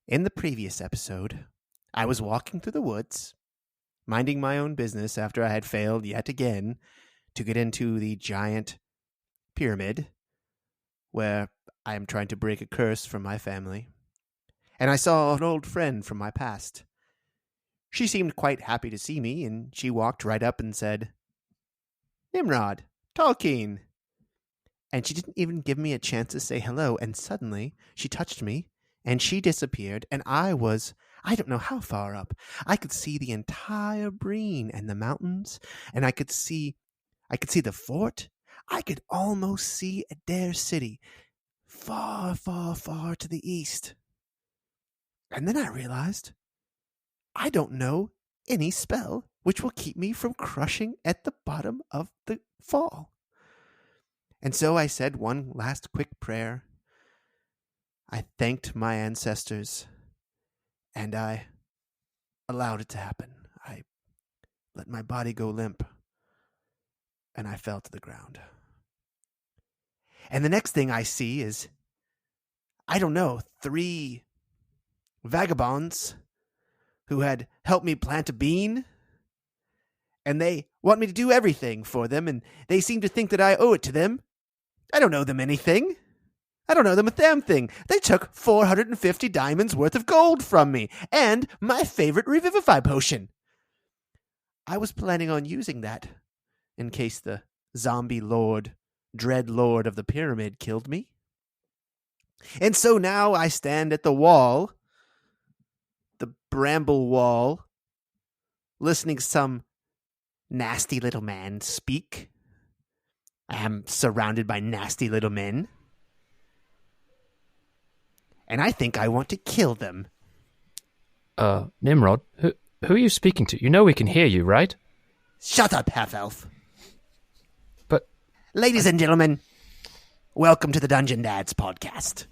In the previous episode, I was walking through the woods, minding my own business after I had failed yet again to get into the giant pyramid where I am trying to break a curse from my family. And I saw an old friend from my past. She seemed quite happy to see me, and she walked right up and said, "Nimrod, Tolkien." And she didn't even give me a chance to say hello, and suddenly she touched me, and she disappeared, and I don't know how far up. I could see the entire Breen and the mountains, and I could see the fort. I could almost see Adair City, far, far, far to the east. And then I realized I don't know any spell which will keep me from crushing at the bottom of the fall. And so I said one last quick prayer. I thanked my ancestors, and I allowed it to happen. I let my body go limp, and I fell to the ground. And the next thing I see is, 3 vagabonds who had helped me plant a bean, and they want me to do everything for them, and they seem to think that I owe it to them. I don't owe them anything. I don't owe them a damn thing. They took 450 diamonds worth of gold from me, and my favorite revivify potion. I was planning on using that in case the zombie lord, dread lord of the pyramid, killed me. And so now I stand at the wall, the bramble wall, listening to some nasty little man speak. I am surrounded by nasty little men. And I think I want to kill them. Nimrod, who are you speaking to? You know we can hear you, right? Shut up, half-elf. But... Ladies and gentlemen, welcome to the Dungeon Dads podcast.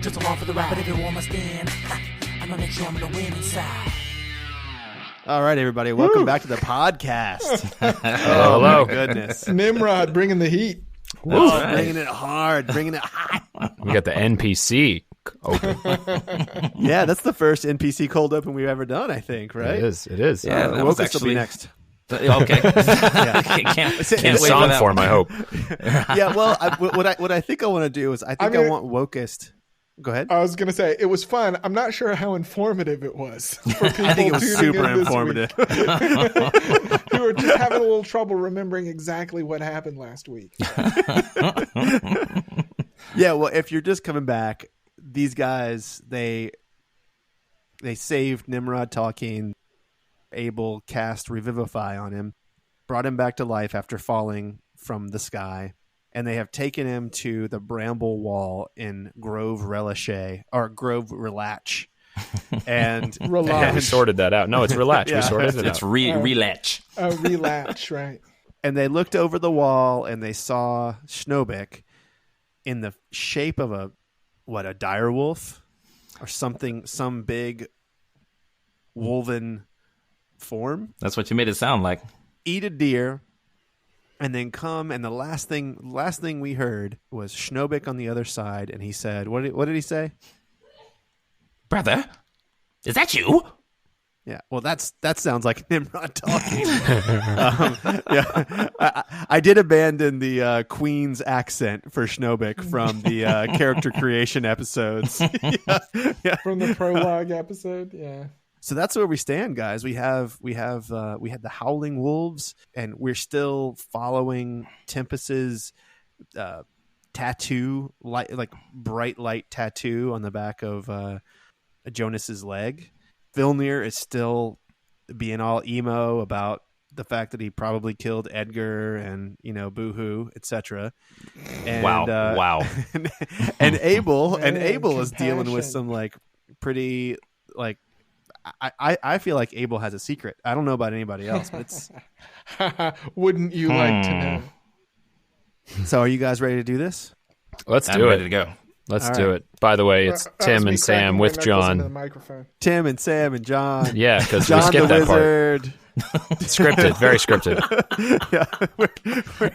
Just along for the ride, but everyone must stand. I'm gonna make sure I'm gonna win inside. All right, everybody, welcome back to the podcast. Hello. My goodness. Nimrod bringing the heat. Right. Bringing it hard, bringing it hot. We got the NPC open. Yeah, that's the first NPC cold open we've ever done, I think, right? It is. Yeah, that was Wokus will be next. Okay. Can't In wait song for that form, one. I hope. Yeah, well, what I think I want to do is I want Wokest. Go ahead. I was going to say, it was fun. I'm not sure how informative it was for people I think it was tuning super in this informative. week. Who were just having a little trouble remembering exactly what happened last week. Yeah, well, if you're just coming back, these guys, they saved Nimrod Tolkien. Abel cast Revivify on him, brought him back to life after falling from the sky. And they have taken him to the Bramble Wall in Grove Relache, or Grove Relache. And Yeah, we sorted that out. No, it's Relache. Yeah. We sorted it It's out. relatch. Oh, relatch, right. And they looked over the wall and they saw Schnobik in the shape of a dire wolf or something, some big wolven form. That's what you made it sound like. Eat a deer. And then come, and the last thing we heard was Schnobik on the other side, and he said, "What did he say?" Brother, is that you? Yeah, well, that sounds like Nimrod talking. I did abandon the Queen's accent for Schnobik from the character creation episodes. Yeah. From the prologue episode, yeah. So that's where we stand, guys. We had the Howling Wolves, and we're still following Tempest's tattoo, like bright light tattoo on the back of Jonas's leg. Vilnir is still being all emo about the fact that he probably killed Edgar and, boohoo, etc. Wow. and Abel Man, is dealing with compassion. some pretty I feel like Abel has a secret. I don't know about anybody else, but it's. Wouldn't you like to know? So, are you guys ready to do this? Let's I'm do ready it. to go. Let's do it. By the way, it's Tim and Sam with John. Tim and Sam and John. Yeah, because we John skipped the that part. Wizard. Scripted, very scripted. We're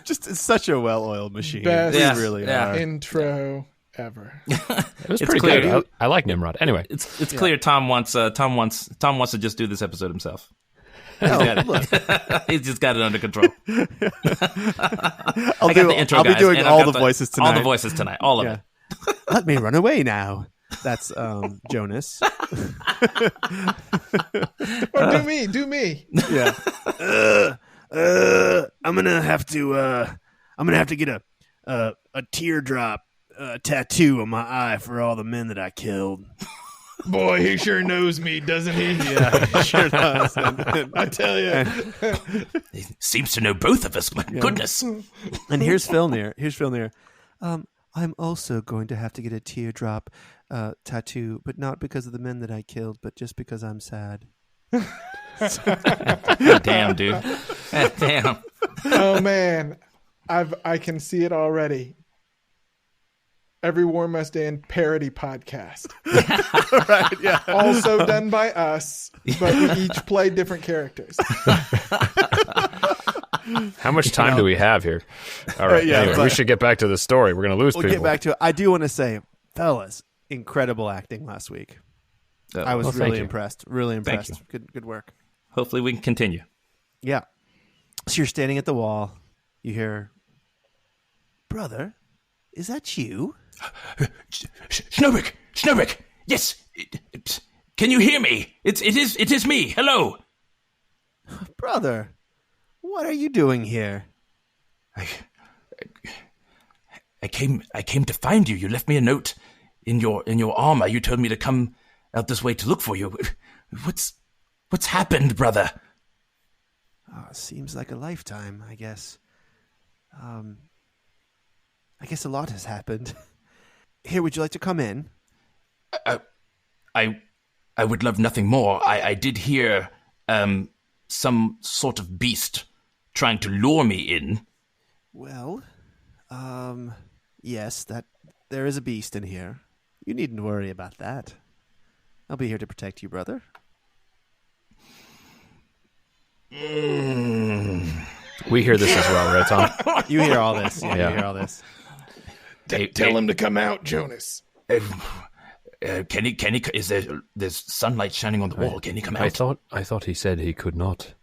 just such a well-oiled machine. Best We really are. intro ever. It was It's pretty clear. good. I like Nimrod. Anyway, It's clear Tom wants to just do this episode himself. No, look, He's just got it under control. I'll Intro, be guys, doing and all I've the got voices tonight. All the voices tonight. All of Yeah. it. Let me run away now. That's Jonas. Oh, do me. Yeah. I'm gonna have to get a teardrop tattoo on my eye for all the men that I killed. Boy, he sure knows me, doesn't he? Yeah, he sure does. I tell you. He seems to know both of us. My goodness. And here's Filnir. I'm also going to have to get a teardrop tattoo, but not because of the men that I killed, but just because I'm sad. Damn, dude. Damn. Oh man, I can see it already. Every War Must End parody podcast. Right? Yeah. Also done by us, but we each play different characters. how much time do we have here? All right, Yeah, anyway, but- we should get back to the story. We're going to lose We'll people. get back to it. I do want to say, fellas, incredible acting last week. I was well, thank really you. impressed. Really Thank impressed. Good work. Hopefully we can continue. Yeah. So you're standing at the wall. You hear, "Brother, is that you?" Schnobik. Yes. Can you hear me? It is me. Hello. "Brother, what are you doing here?" I came to find you. You left me a note in your armor. You told me to come out this way to look for you. What's happened, brother? Seems like a lifetime, I guess. I guess a lot has happened. Here, would you like to come in? I would love nothing more. I did hear some sort of beast trying to lure me in. Well, yes, that there is a beast in here. You needn't worry about that. I'll be here to protect you, brother. We hear this as well, right, Tom? You hear all this. Yeah, Yeah. you hear all this. Tell him to come out, Jonas. Can he? Is there's sunlight shining on the wall? Can he come out? I thought he said he could not.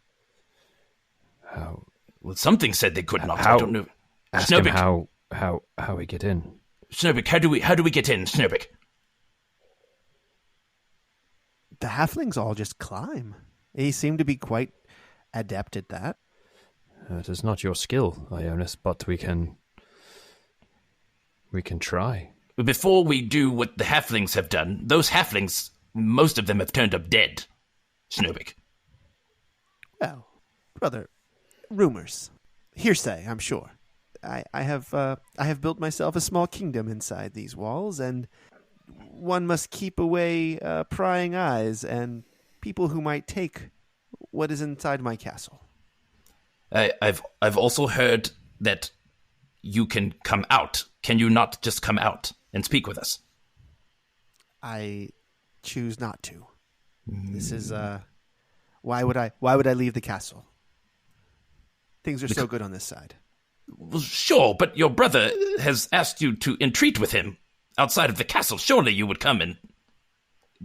How? Well, something said they could not. How- I don't know. Ask him Schnobik, how we get in. Schnobik, how do we get in, Schnobik? The halflings all just climb. He seemed to be quite adept at that. It is not your skill, Ionis, but we can try. Before we do what the halflings have done, those halflings, most of them have turned up dead, Schnobik. Well, brother, rumors, hearsay. I'm sure. I have built myself a small kingdom inside these walls, and one must keep away prying eyes and people who might take what is inside my castle. I've also heard that you can come out. Can you not just come out and speak with us? I choose not to. This is why would I leave the castle? Things are so good on this side. Well, sure, but your brother has asked you to entreat with him outside of the castle. Surely you would come and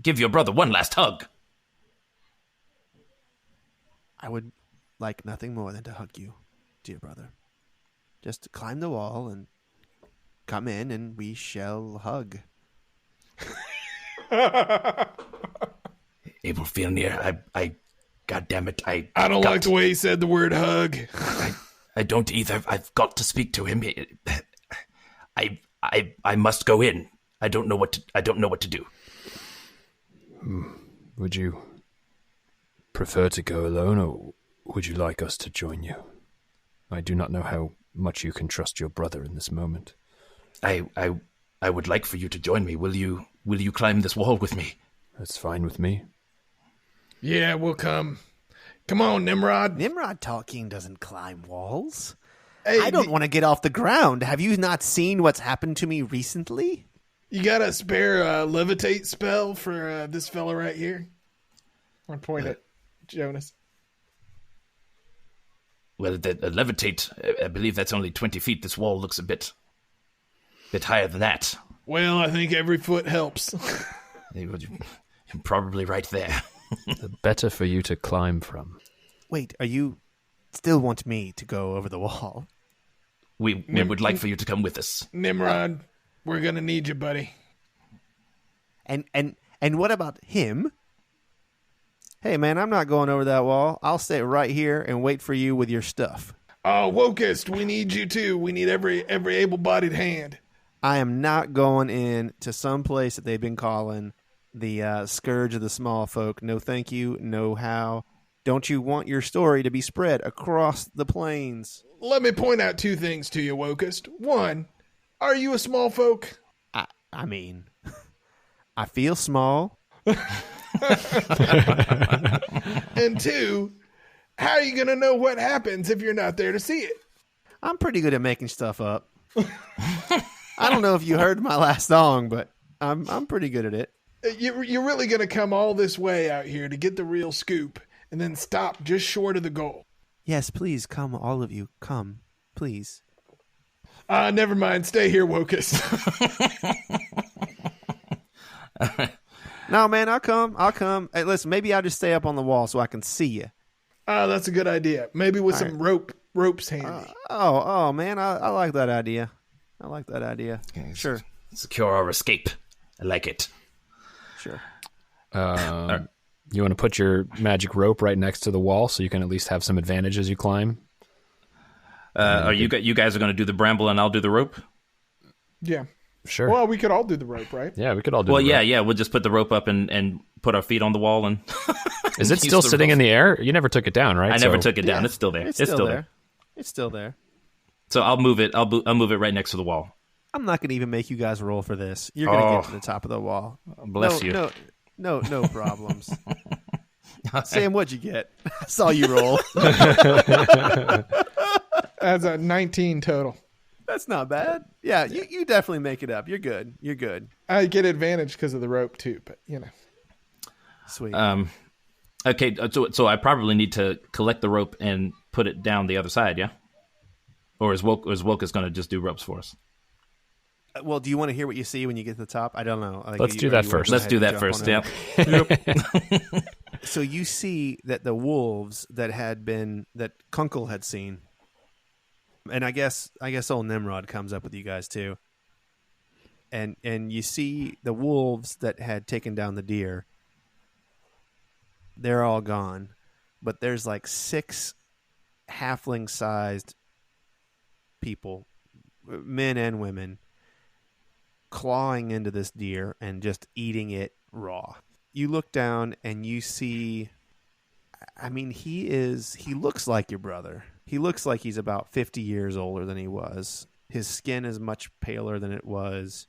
give your brother one last hug. I would like nothing more than to hug you, dear brother. Just climb the wall and come in, and we shall hug. Abel Filnir, I God damn it, I don't like the way he said the word hug. I don't either. I've got to speak to him. I must go in. I don't know what to do. Would you prefer to go alone, or would you like us to join you? I do not know how much you can trust your brother in this moment. I would like for you to join me. Will you climb this wall with me? That's fine with me. Yeah, we'll come. Come on, Nimrod. Nimrod talking doesn't climb walls. Hey, I don't want to get off the ground. Have you not seen what's happened to me recently? You got a spare levitate spell for this fella right here? I point at Jonas. Well, the levitate, I believe that's only 20 feet. This wall looks a bit higher than that. Well, I think every foot helps. You're probably right there. The better for you to climb from. Wait, are you still want me to go over the wall? We would like for you to come with us. Nimrod, we're going to need you, buddy. And what about him? Hey, man, I'm not going over that wall. I'll stay right here and wait for you with your stuff. Oh, Wokest, we need you too. We need every able-bodied hand. I am not going in to some place that they've been calling the Scourge of the Small Folk. No thank you, no how. Don't you want your story to be spread across the plains? Let me point out two things to you, Wokest. One, are you a small folk? I mean, I feel small. And two, how are you going to know what happens if you're not there to see it? I'm pretty good at making stuff up. I don't know if you heard my last song, but I'm pretty good at it. You're really going to come all this way out here to get the real scoop and then stop just short of the goal. Yes, please come, all of you. Come, please. Never mind. Stay here, Wokest. No, man, I'll come. Hey, listen, maybe I'll just stay up on the wall so I can see you. That's a good idea. Maybe with some ropes handy. Man, I like that idea. Okay, Sure. Secure our escape. I like it. Sure. You want to put your magic rope right next to the wall so you can at least have some advantage as you climb? Are you guys are going to do the bramble and I'll do the rope? Yeah. Sure. Well, we could all do the rope, right? Yeah, we could all do Well, the rope. yeah. We'll just put the rope up and put our feet on the wall and. Is it still sitting in the air? You never took it down, right? I never took it down. Yeah, It's still there. It's still there. It's still there. So I'll move it. I'll move it right next to the wall. I'm not going to even make you guys roll for this. You're going to get to the top of the wall. Bless you. No problems. Sam, what'd you get? I saw you roll. That's a 19 total. That's not bad. Yeah, you definitely make it up. You're good. I get advantage because of the rope too, but you know. Sweet. Okay, so I probably need to collect the rope and put it down the other side, yeah? Or is Wokus going to just do ropes for us? Well, do you want to hear what you see when you get to the top? I don't know. Let's do that first. Let's do that first, yeah. So you see that the wolves that Kunkel had seen, and I guess old Nimrod comes up with you guys too. And you see the wolves that had taken down the deer. They're all gone, but there's like 6 halfling-sized people, men and women, clawing into this deer and just eating it raw. You look down and you see, I mean, he looks like your brother. He looks like he's about 50 years older than he was. His skin is much paler than it was.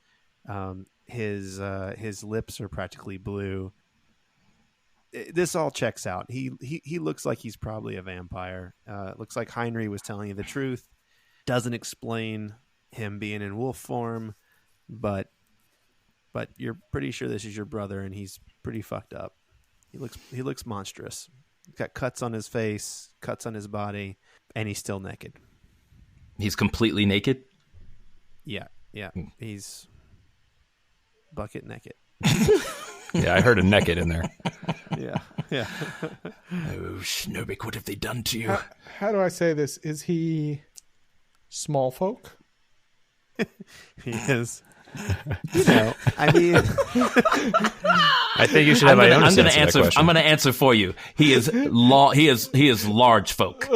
His lips are practically blue. This all checks out. He looks like he's probably a vampire. Looks like Heinrich was telling you the truth. Doesn't explain him being in wolf form, but you're pretty sure this is your brother, and he's pretty fucked up. He looks monstrous. He's got cuts on his face, cuts on his body, and he's still naked. He's completely naked? Yeah. He's bucket naked. Yeah, I heard a naked in there. Yeah. Oh, Schnobik, what have they done to you? How do I say this? Is he small folk? He is. I mean, I think you should have my own I'm going sense to of that question. I'm going to answer for you. He is he is large folk.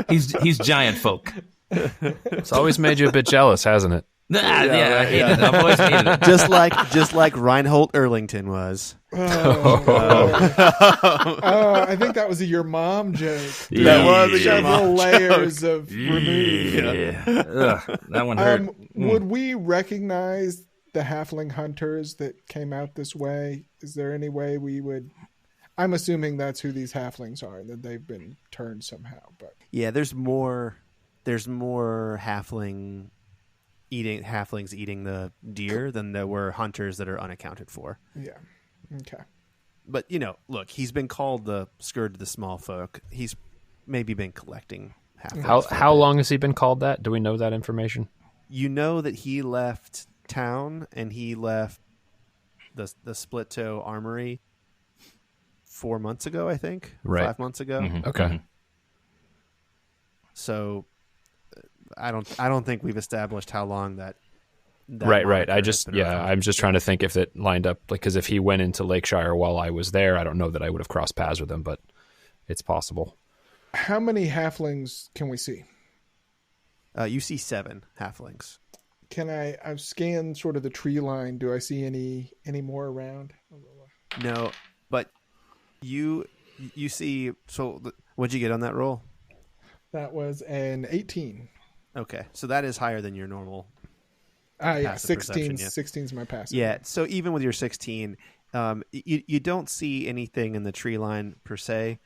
He's giant folk. It's always made you a bit jealous, hasn't it? I hate it. I've always hated it. just like Reinhold Erlington was. I think that was a your mom joke. That was a your several mom layers of remove. Yeah. Ugh, that one hurt. Would we recognize the halfling hunters that came out this way? Is there any way we would? I'm assuming that's who these halflings are, that they've been turned somehow. But yeah, there's more halflings eating the deer than there were hunters that are unaccounted for. yeah, okay. But look, he's been called the scourge of the small folk. He's maybe been collecting halflings. How long has he been called that? Do we know that information? You know that he left town and he left the Split Toe Armory 4 months ago, I think. Right. 5 months ago. Mm-hmm. Okay. So I don't think we've established how long that Right. moniker I has just been around. I'm just trying to think if it lined up, like, because if he went into Lakeshire while I was there, I don't know that I would have crossed paths with him, but it's possible. How many halflings can we see? You see 7 halflings. Can I've scanned sort of the tree line. Do I see any more around? No, but you see. So what'd you get on that roll? That was an 18. Okay, so that is higher than your normal. Yeah, Passive 16. perception, yeah. 16 is my passive. Yeah, so even with your 16, you don't see anything in the tree line per se,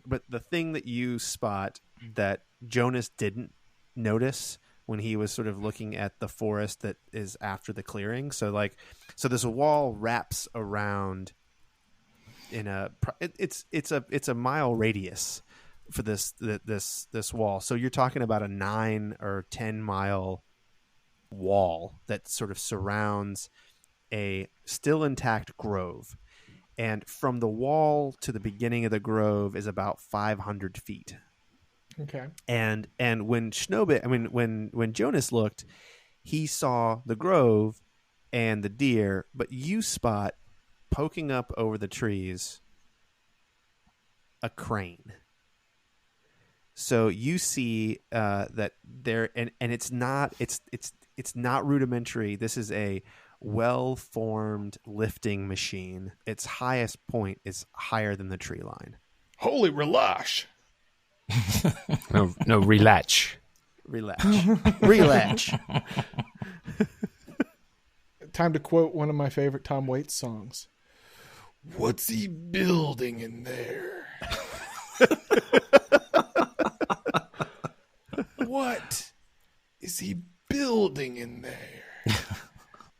but the thing that you spot that Jonas didn't notice when he was sort of looking at the forest that is after the clearing. So this wall wraps around it's a mile radius for this wall. So you're talking about a 9 or 10 mile wall that sort of surrounds a still intact grove, and from the wall to the beginning of the grove is about 500 feet. Okay. And when Schnobik, when Jonas looked, he saw the grove and the deer, but you spot poking up over the trees a crane. So you see that there, and it's not rudimentary. This is a well-formed lifting machine. Its highest point is higher than the tree line. Holy Relache. No, Relache. Relache. Time to quote one of my favorite Tom Waits songs. What's he building in there? What is he building in there?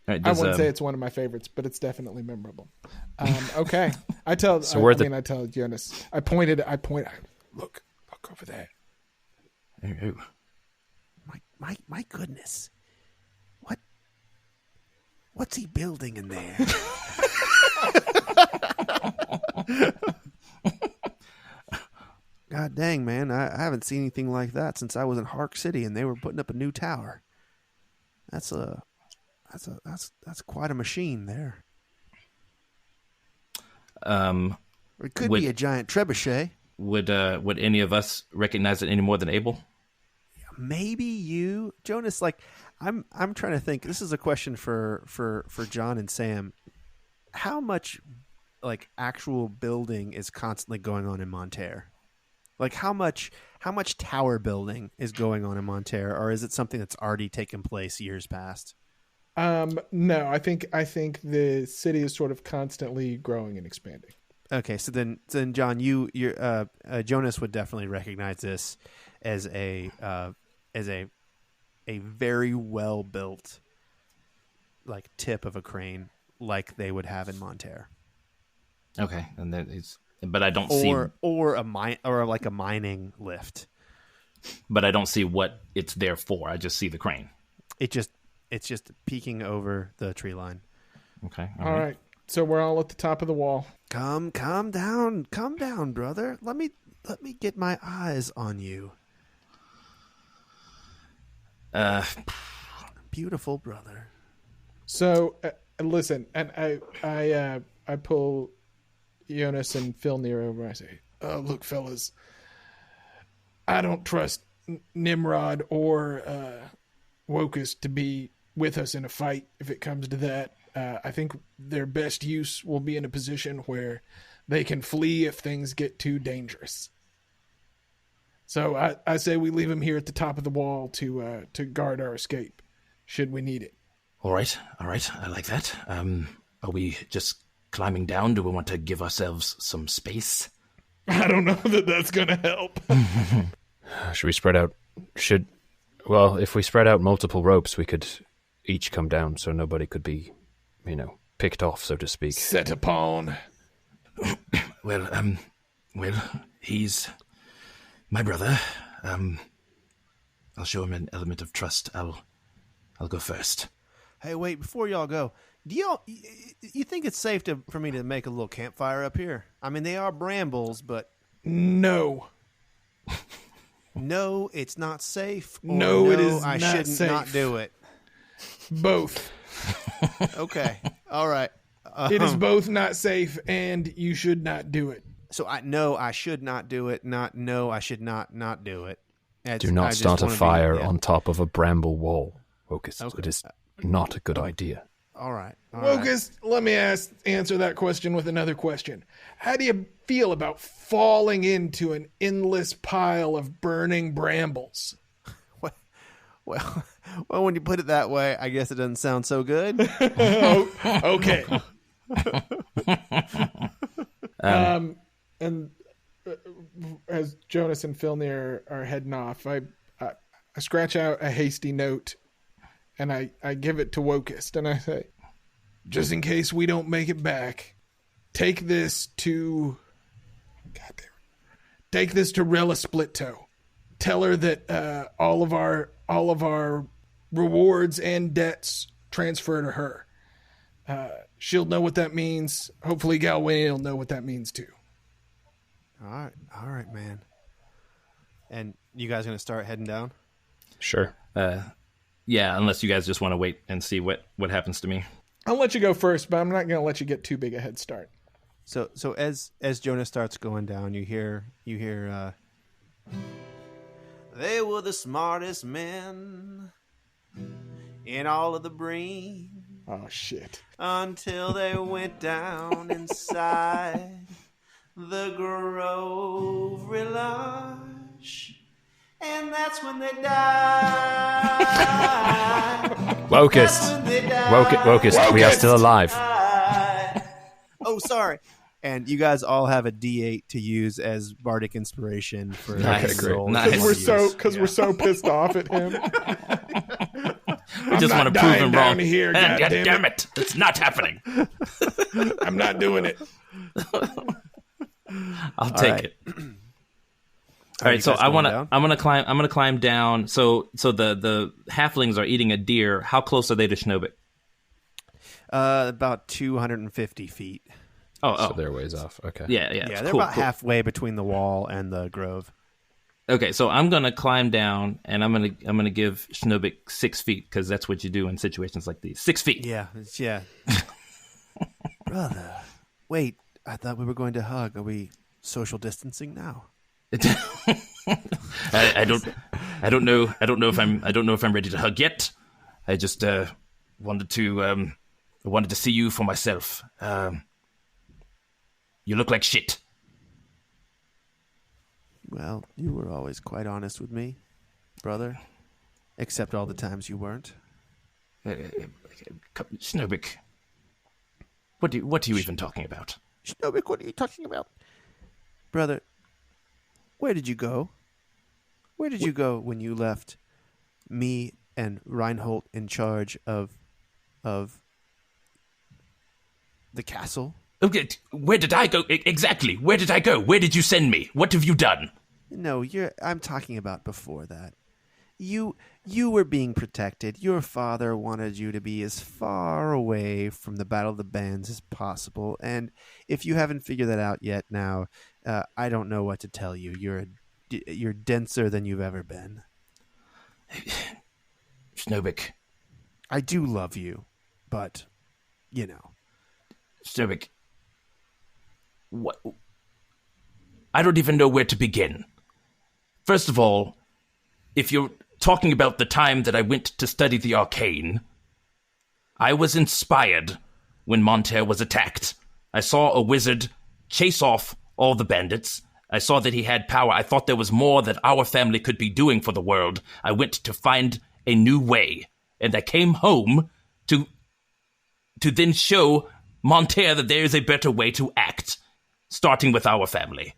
Right, I wouldn't say it's one of my favorites, but it's definitely memorable. Okay. I tell Jonas. I point. Look over there. My goodness. What's he building in there? God dang, man. I haven't seen anything like that since I was in Hark City and they were putting up a new tower. That's quite a machine there. It could be a giant trebuchet. Would any of us recognize it any more than Abel? Maybe you, Jonas. Like, I'm trying to think. This is a question for John and Sam. How much actual building is constantly going on in Monterre? Like, how much tower building is going on in Monterre, or is it something that's already taken place years past? No, I think the city is sort of constantly growing and expanding. Okay, so then John, you Jonas would definitely recognize this as a very well built tip of a crane like they would have in Monterre. Okay, and then but I don't see a mining lift. But I don't see what it's there for. I just see the crane. It's just peeking over the tree line. Okay. All right. So we're all at the top of the wall. Calm down, brother. Let me get my eyes on you. Beautiful brother. So listen, and I pull Jonas and Phil near over. I say, "Look, fellas, I don't trust Nimrod or Wokus to be with us in a fight if it comes to that. I think their best use will be in a position where they can flee if things get too dangerous. So I say we leave them here at the top of the wall to guard our escape, should we need it." All right. I like that. Are we just climbing down? Do we want to give ourselves some space? I don't know that that's going to help. Should we spread out? Well, if we spread out multiple ropes, we could each come down so nobody could be, picked off, so to speak. Set upon. Well, he's my brother. I'll show him an element of trust. I'll go first. Hey, wait, before y'all go, you think it's safe for me to make a little campfire up here? I mean, they are brambles, but... No. No, it's not safe. Or No, it is I not shouldn't safe. not do it. Both. Okay. All right. It is both not safe, and you should not do it. So I should not do it. I should not do it. Do not start a fire on top of a bramble wall, Wokus. Okay. It is not a good idea. All right. Wokus, let me answer that question with another question. How do you feel about falling into an endless pile of burning brambles? Well, when you put it that way, I guess it doesn't sound so good. Okay. And as Jonas and Filnir are heading off, I scratch out a hasty note and I give it to Wokus and I say, just in case we don't make it back, take this to Rella Splittoe. Tell her that all of our rewards and debts transfer to her. She'll know what that means. Hopefully Galway will know what that means too. All right, man. And you guys gonna start heading down? Sure. Yeah, unless you guys just want to wait and see what happens to me. I'll let you go first, but I'm not going to let you get too big a head start. So as Jonas starts going down, you hear they were the smartest men in all of the Breen. Oh shit. Until they went down inside the Grove Relache. And that's when they died. Wokus, we are still alive. Oh, sorry. And you guys all have a D8 to use as bardic inspiration for Nice. the roll. Nice. We're so pissed off at him. We just want to prove him wrong. Here, damn it. It's not happening. I'm not doing it. I'll take it. All right, so I'm gonna climb down. So the halflings are eating a deer. How close are they to Schnobik? About 250 feet. So they're ways off. Okay. Yeah. Yeah, they're about halfway between the wall and the grove. Okay, so I'm gonna climb down, and I'm gonna give Schnobik 6 feet because that's what you do in situations like these. 6 feet. Yeah. Brother, wait. I thought we were going to hug. Are we social distancing now? I don't know if I'm ready to hug yet. I just wanted to see you for myself. You look like shit. Well, you were always quite honest with me, brother. Except all the times you weren't. Schnobik, what are you even talking about? Schnobik, what are you talking about? Brother, where did you go? Where did you go when you left me and Reinhold in charge of the castle? Okay, where did I go? Exactly. Where did I go? Where did you send me? What have you done? No, I'm talking about before that. You were being protected. Your father wanted you to be as far away from the Battle of the Bands as possible. And if you haven't figured that out yet now, I don't know what to tell you. You're denser than you've ever been. Schnobik. I do love you, but, you know. Schnobik. What? I don't even know where to begin. First of all, if you're talking about the time that I went to study the arcane, I was inspired when Monterre was attacked. I saw a wizard chase off all the bandits. I saw that he had power. I thought there was more that our family could be doing for the world. I went to find a new way, and I came home to then show Monterre that there is a better way to act, starting with our family.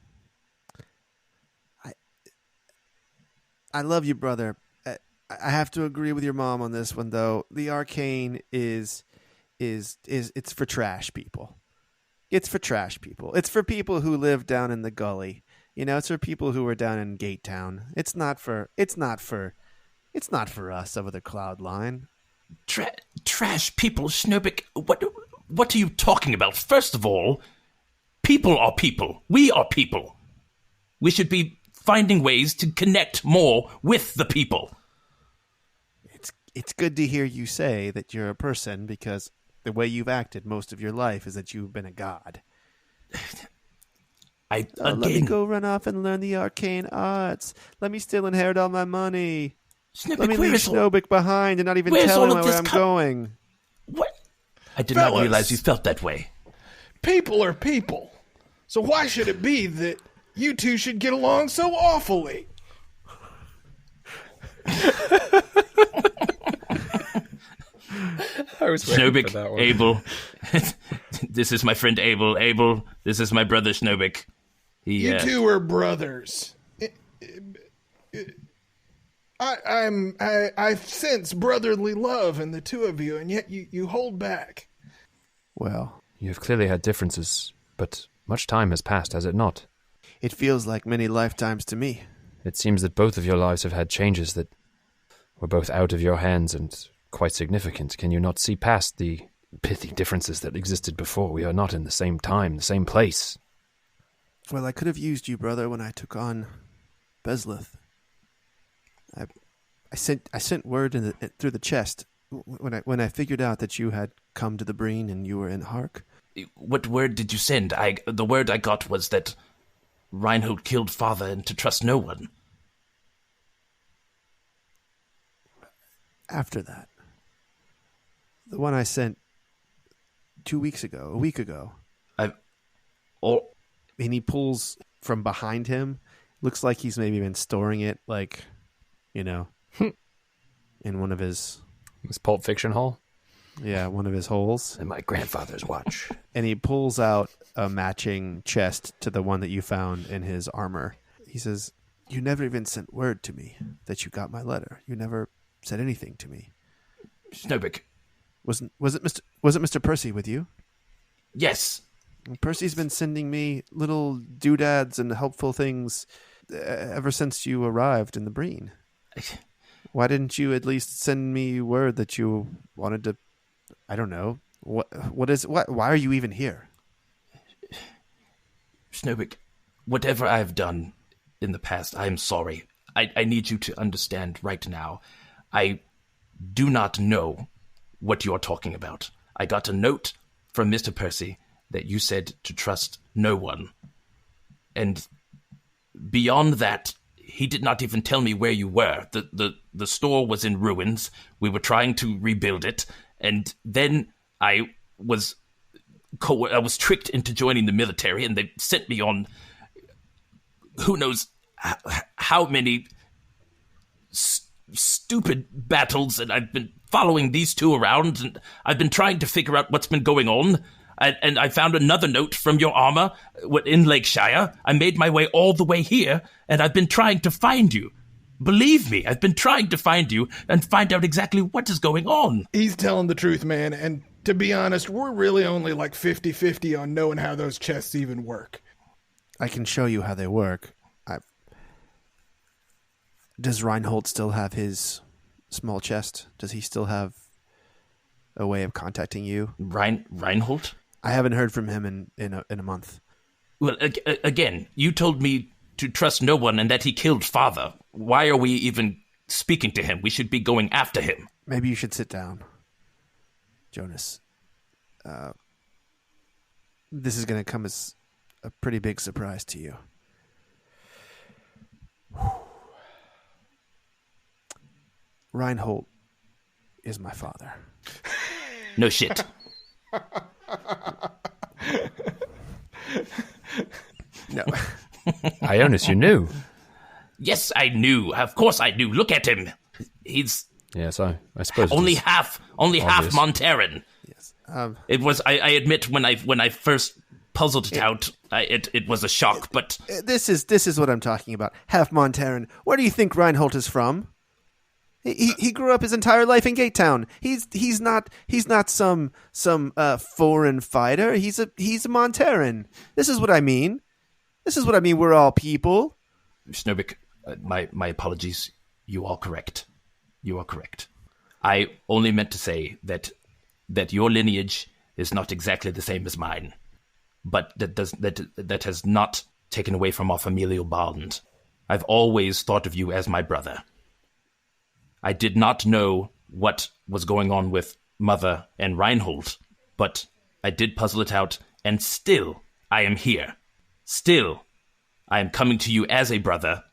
I love you, brother. I have to agree with your mom on this one, though. The arcane is it's for trash people. It's for trash people. It's for people who live down in the gully. You know, it's for people who are down in Gate Town. It's not for us over the cloud line. Trash people, Schnobik. What are you talking about? First of all, people are people. We are people. We should be finding ways to connect more with the people. It's good to hear you say that you're a person, because the way you've acted most of your life is that you've been a god. Let me go run off and learn the arcane arts. Let me still inherit all my money. Schnobik, let me leave Schnobik behind and not even tell him where I'm going. What? I did not realize you felt that way. People are people. So why should it be that you two should get along so awfully? I was waiting for that one. Abel. This is my friend Abel. Abel, this is my brother Schnobik. You two are brothers. I sense brotherly love in the two of you, and yet you hold back. Well, you have clearly had differences, but much time has passed, has it not? It feels like many lifetimes to me. It seems that both of your lives have had changes that were both out of your hands and quite significant. Can you not see past the pithy differences that existed before? We are not in the same time, the same place. Well, I could have used you, brother, when I took on Bezlith. I sent word through the chest when I figured out that you had come to the Breen and you were in Hark. What word did you send? The word I got was that Reinhold killed father and to trust no one. After that, the one I sent 2 weeks ago, a week ago. And he pulls from behind him. Looks like he's maybe been storing it, like, you know, in one of his Pulp Fiction hole. Yeah, one of his holes. And my grandfather's watch. And he pulls out a matching chest to the one that you found in his armor. He says, "You never even sent word to me that you got my letter. You never said anything to me." Schnobik. Was it Mr. Percy with you? Yes. Percy's been sending me little doodads and helpful things ever since you arrived in the Breen. Why didn't you at least send me word that you wanted to? I don't know. Why are you even here? Schnobik, whatever I have done in the past, I am sorry. I need you to understand right now. I do not know what you are talking about. I got a note from Mr. Percy that you said to trust no one. And beyond that, he did not even tell me where you were. The store was in ruins. We were trying to rebuild it. And then I was tricked into joining the military, and they sent me on who knows how many stupid battles, and I've been following these two around, and I've been trying to figure out what's been going on. And I found another note from your armor in Lakeshire. I made my way all the way here, and I've been trying to find you. Believe me, I've been trying to find you and find out exactly what is going on. He's telling the truth, man, and to be honest, we're really only like 50-50 on knowing how those chests even work. I can show you how they work. Does Reinhold still have his small chest? Does he still have a way of contacting you? Reinhold? I haven't heard from him in a month. Well, again, you told me to trust no one and that he killed father. Why are we even speaking to him? We should be going after him. Maybe you should sit down, Jonas. This is going to come as a pretty big surprise to you. Reinhold is my father. No shit. No. Ionis, you knew. Yes, I knew. Of course I knew. Look at him. He's Yes, I suppose Only it is half obvious. Monteran. Yes. It was. I admit when I first puzzled it out, it was a shock. But This is what I'm talking about. Half Monteran. Where do you think Reinhold is from? He grew up his entire life in Gatetown. He's not some foreign fighter. He's a Monteran. This is what I mean. We're all people. Schnobik, my apologies. You are correct. You are correct. I only meant to say that your lineage is not exactly the same as mine, but that has not taken away from our familial bond. I've always thought of you as my brother. I did not know what was going on with Mother and Reinhold, but I did puzzle it out, and still I am here. Still, I am coming to you as a brother,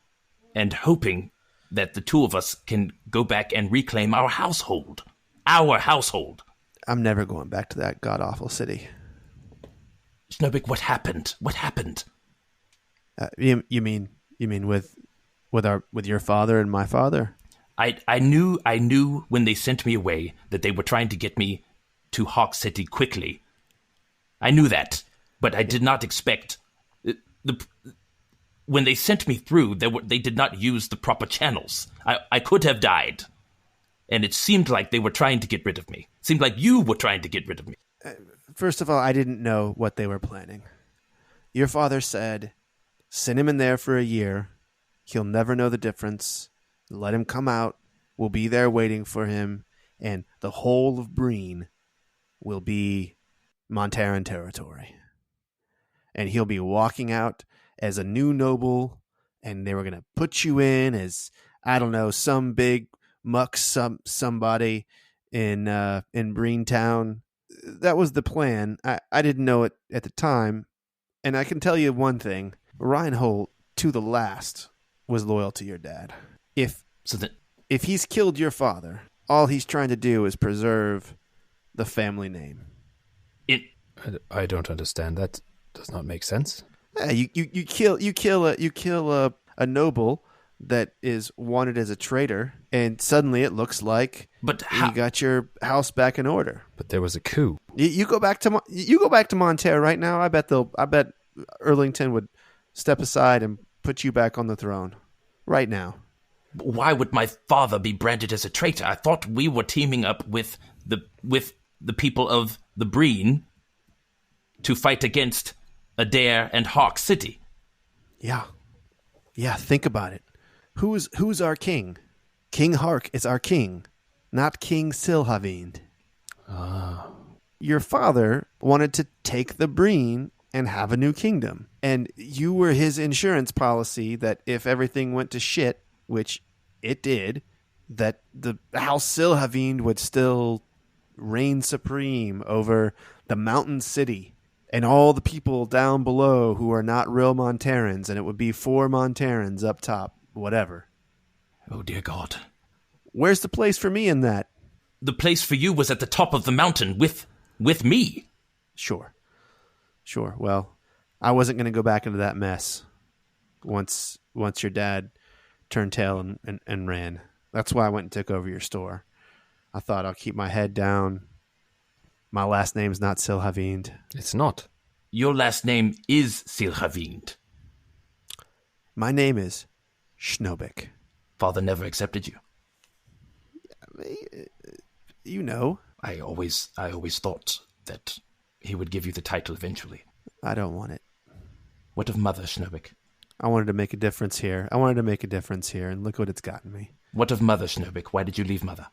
and hoping that the two of us can go back and reclaim our household. Our household. I'm never going back to that god-awful city. Schnobik, what happened? What happened? You mean with your father and my father? I knew when they sent me away that they were trying to get me to Hawk City quickly. I knew that, but I did not expect when they sent me through. They did not use the proper channels. I could have died, and it seemed like they were trying to get rid of me. It seemed like you were trying to get rid of me. First of all, I didn't know what they were planning. Your father said, "Send him in there for a year. He'll never know the difference. Let him come out. We'll be there waiting for him, and the whole of Breen will be Monteran territory. And he'll be walking out as a new noble, and they were going to put you in as, I don't know, some big muck somebody in Breen Town. That was the plan. I didn't know it at the time, and I can tell you one thing. Reinhold, to the last, was loyal to your dad. If he's killed your father, all he's trying to do is preserve the family name. I don't understand. That does not make sense. Yeah, you kill a noble that is wanted as a traitor, and suddenly it looks like you got your house back in order. But there was a coup. You go back to Monterre right now. I bet Erlington would step aside and put you back on the throne right now. Why would my father be branded as a traitor? I thought we were teaming up with the people of the Breen to fight against Adair and Hawk City. Yeah, think about it. Who's our king? King Hark is our king, not King Silhavind. Your father wanted to take the Breen and have a new kingdom, and you were his insurance policy that if everything went to shit, which it did, that the House Silhavind would still reign supreme over the mountain city and all the people down below who are not real Monterans, and it would be 4 Monterans up top, whatever. Oh, dear God. Where's the place for me in that? The place for you was at the top of the mountain with me. Sure. Well, I wasn't going to go back into that mess once your dad turned tail and ran. That's why I went and took over your store. I thought I'll keep my head down. My last name's not Silhavind. It's not. Your last name is Silhavind. My name is Schnobik. Father never accepted you. You know. I always thought that he would give you the title eventually. I don't want it. What of Mother, Schnobik? I wanted to make a difference here. And look what it's gotten me. What of Mother, Schnobik? Why did you leave Mother?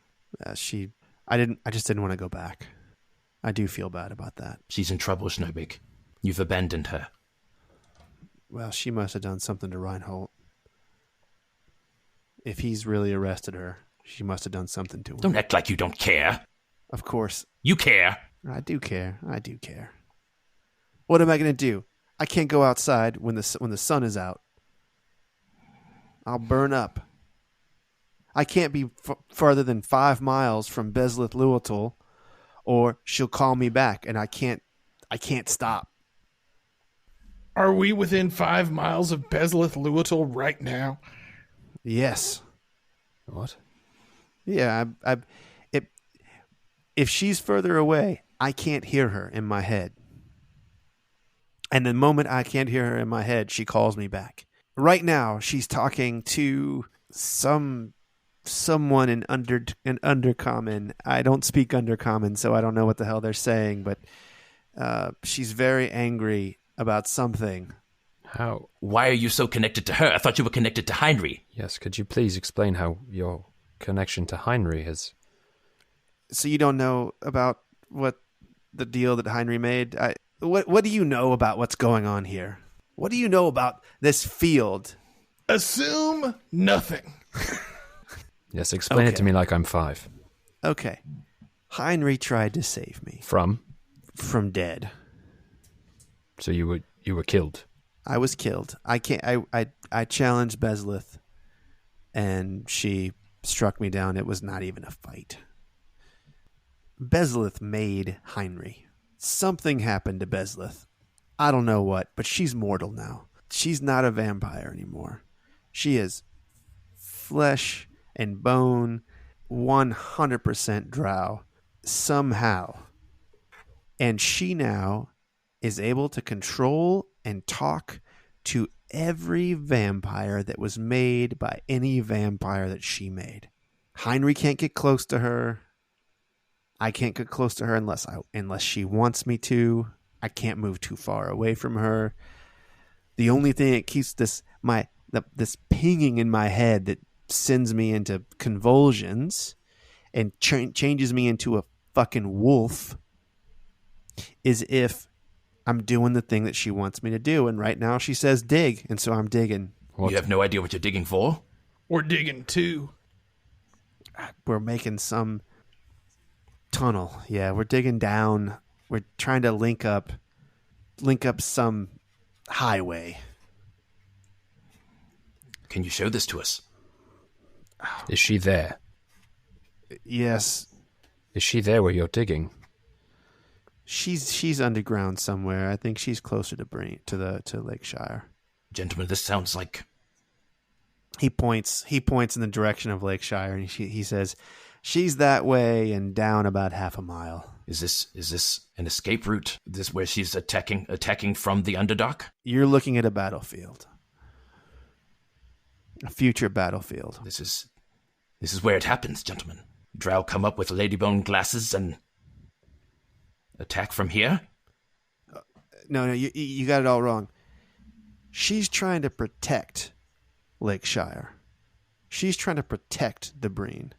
I just didn't want to go back. I do feel bad about that. She's in trouble, Schnobik. You've abandoned her. Well, she must have done something to Reinhold. If he's really arrested her, she must have done something to him. Don't act like you don't care. Of course. You care. I do care. What am I going to do? I can't go outside when the sun is out. I'll burn up. I can't be farther than 5 miles from Beslith Luatul, or she'll call me back, and I can't stop. Are we within 5 miles of Beslith Luatul right now? Yes. What? Yeah, it, if she's further away, I can't hear her in my head. And the moment I can't hear her in my head, she calls me back. Right now, she's talking to someone in Undercommon. I don't speak Undercommon, so I don't know what the hell they're saying, but she's very angry about something. How? Why are you so connected to her? I thought you were connected to Heinrich. Yes, could you please explain how your connection to Heinrich is? So you don't know about what the deal that Heinrich made? What do you know about what's going on here? What do you know about this field? Assume nothing. Yes, explain it to me like I'm 5. Okay. Heinrich tried to save me. From dead. So you were killed. I was killed. I challenged Bezlith, and she struck me down. It was not even a fight. Bezlith made Heinrich. Something happened to Bezlith. I don't know what, but she's mortal now. She's not a vampire anymore. She is flesh and bone, 100% drow, somehow. And she now is able to control and talk to every vampire that was made by any vampire that she made. Heinrich can't get close to her. I can't get close to her unless she wants me to. I can't move too far away from her. The only thing that keeps this pinging in my head that sends me into convulsions and changes me into a fucking wolf is if I'm doing the thing that she wants me to do. And right now she says dig, and so I'm digging. You have no idea what you're digging for? We're digging too. We're making some tunnel. Yeah, we're digging down. We're trying to link up some highway. Can you show this to us? Is she there? Yes. Is she there where you're digging? She's underground somewhere. I think she's closer to Lakeshire. Gentlemen, this sounds like... He points in the direction of Lakeshire, and he says, she's that way and down about half a mile. Is this an escape route? Is this where she's attacking from the Underdark? You're looking at a battlefield. A future battlefield. This is where it happens, gentlemen. Drow come up with ladybone glasses and attack from here? No, you got it all wrong. She's trying to protect Lakeshire. She's trying to protect the Breen.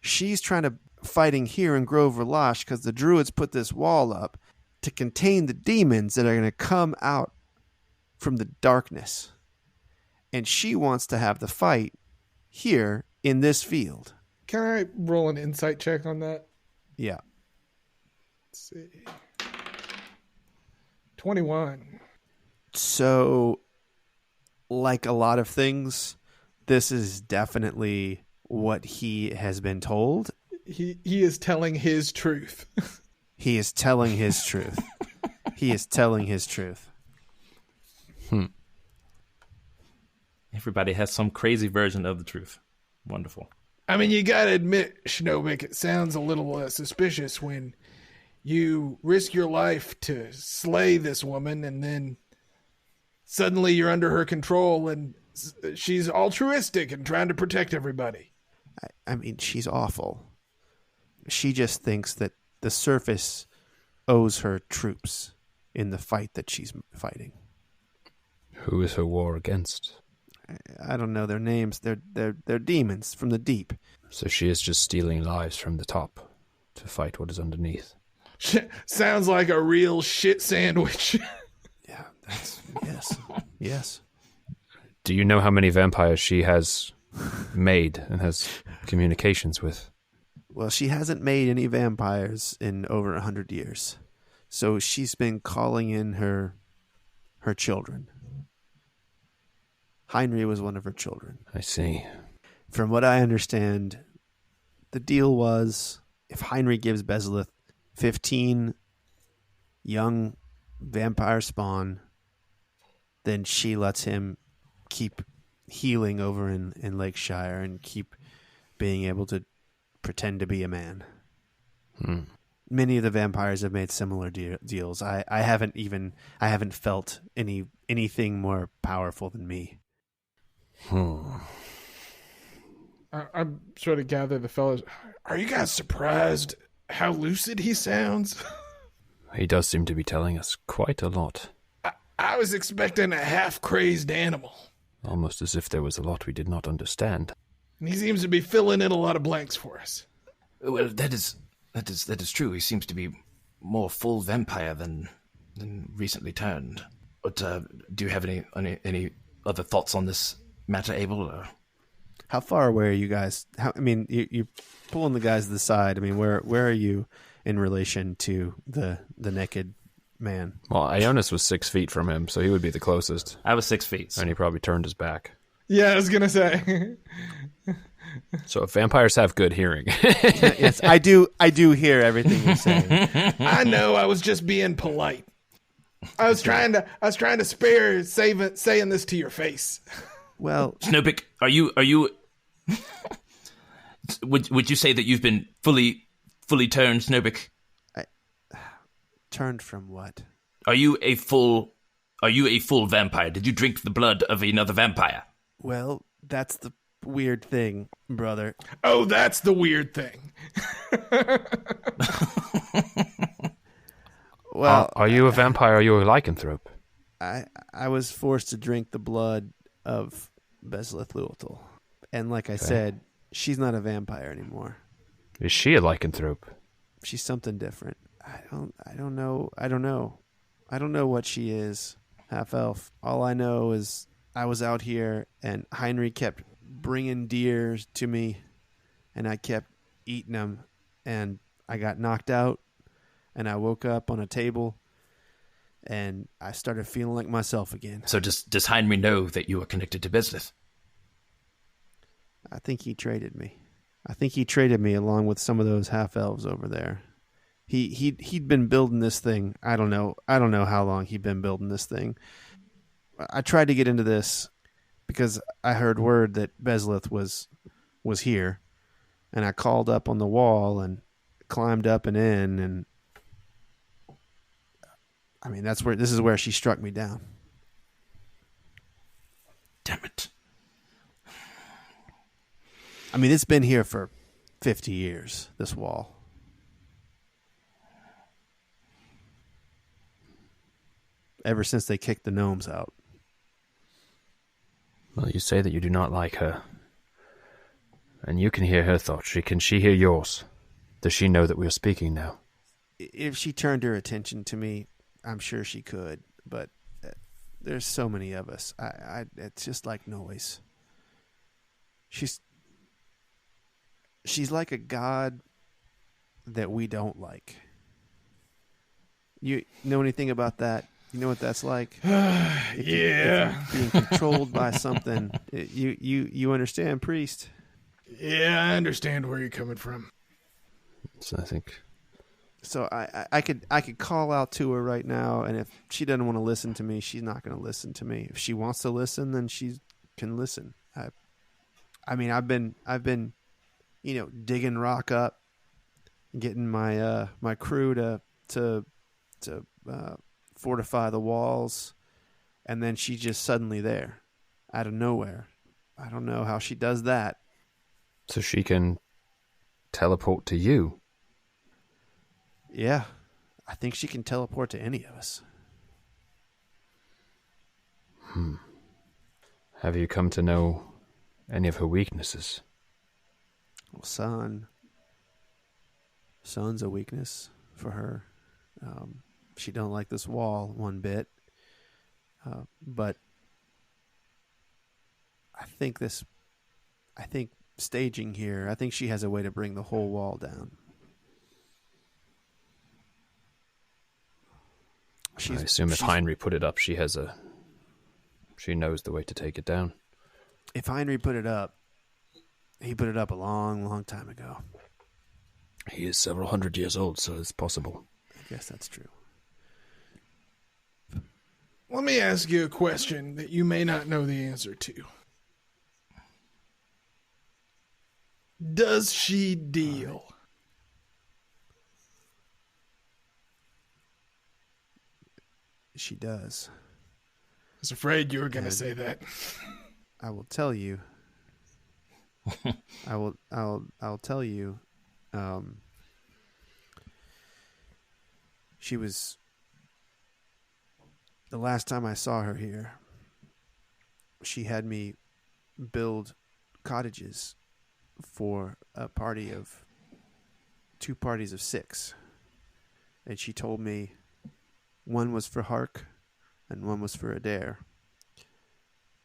She's trying to fighting here in Grove Relache because the druids put this wall up to contain the demons that are going to come out from the darkness. And she wants to have the fight here in this field. Can I roll an insight check on that? Yeah. Let's see. 21. So, like a lot of things, this is definitely what he has been told. He is telling his truth. He is telling his truth. He is telling his truth. Everybody has some crazy version of the truth. Wonderful. I mean, you gotta admit, Schnobik, it sounds a little suspicious when you risk your life to slay this woman and then suddenly you're under her control and she's altruistic and trying to protect everybody. I mean, she's awful. She just thinks that the surface owes her troops in the fight that she's fighting. Who is her war against? I don't know their names. They're demons from the deep. So she is just stealing lives from the top to fight what is underneath. Sounds like a real shit sandwich. Yeah, yes. Do you know how many vampires she has made and has communications with? Well, she hasn't made any vampires in over 100 years. So she's been calling in her children. Heinrich was one of her children. I see. From what I understand, the deal was if Heinrich gives Bezlith 15 young vampire spawn, then she lets him keep healing over in Lakeshire and keep being able to pretend to be a man. Many of the vampires have made similar deals. I haven't felt anything more powerful than me. I'm trying to gather the fellas. Are you guys surprised how lucid he sounds? He does seem to be telling us quite a lot. I was expecting a half-crazy animal. Almost as if there was a lot we did not understand. And he seems to be filling in a lot of blanks for us. Well, that is true. He seems to be more full vampire than recently turned. But do you have any other thoughts on this matter, Abel? Or? How far away are you guys? You're pulling the guys to the side. I mean, where are you in relation to the naked man? Well, Ionis was 6 feet from him, so he would be the closest. I was 6 feet. And he probably turned his back. Yeah, I was going to say. So if vampires have good hearing. Yes, I do hear everything you're saying. I know, I was just being polite. I was trying to spare saying this to your face. Well, Schnobik, are you would you say that you've been fully turned, Schnobik? turned from what? Are you a full vampire? Did you drink the blood of another vampire? Well, that's the weird thing, brother. Oh, that's the weird thing. Well, are you a vampire or are you a lycanthrope? I was forced to drink the blood of Bezleth Luathal. And like I said, she's not a vampire anymore. Is she a lycanthrope? She's something different. I don't know. I don't know what she is. Half elf. All I know is I was out here and Heinrich kept bringing deer to me and I kept eating them and I got knocked out and I woke up on a table and I started feeling like myself again. So does Heinrich know that you are connected to Bezleth? I think he traded me. I think he traded me along with some of those half elves over there. He'd been building this thing. I don't know how long he'd been building this thing. I tried to get into this because I heard word that Bezleth was here, and I called up on the wall and climbed up and in, and I mean this is where she struck me down. Damn it. I mean, it's been here for 50 years, this wall. Ever since they kicked the gnomes out. Well, you say that you do not like her. And you can hear her thoughts. Can she hear yours? Does she know that we are speaking now? If she turned her attention to me, I'm sure she could. But there's so many of us. It's just like noise. She's like a god that we don't like. You know anything about that? You know what that's like? Yeah. Being controlled by something. You understand, priest? Yeah, I understand where you're coming from. So I think. So I could call out to her right now, and if she doesn't want to listen to me, she's not going to listen to me. If she wants to listen, then she can listen. I mean, I've been digging rock up, getting my my crew to fortify the walls, and then she's just suddenly there, out of nowhere. I don't know how she does that. So she can teleport to you? Yeah, I think she can teleport to any of us. Have you come to know any of her weaknesses? Well, sun's a weakness for her. She don't like this wall one bit, but I think staging here, I think she has a way to bring the whole wall down. I assume if Heinrich put it up, she knows the way to take it down. If Heinrich put it up, he put it up a long, long time ago. He is several hundred years old, so it's possible. I guess that's true. Let me ask you a question that you may not know the answer to. Does she deal? She does. I was afraid you were going to say that. I will tell you. I'll tell you. She was, the last time I saw her here, she had me build cottages for a party of 2 parties of 6. And she told me one was for Hark and one was for Adair.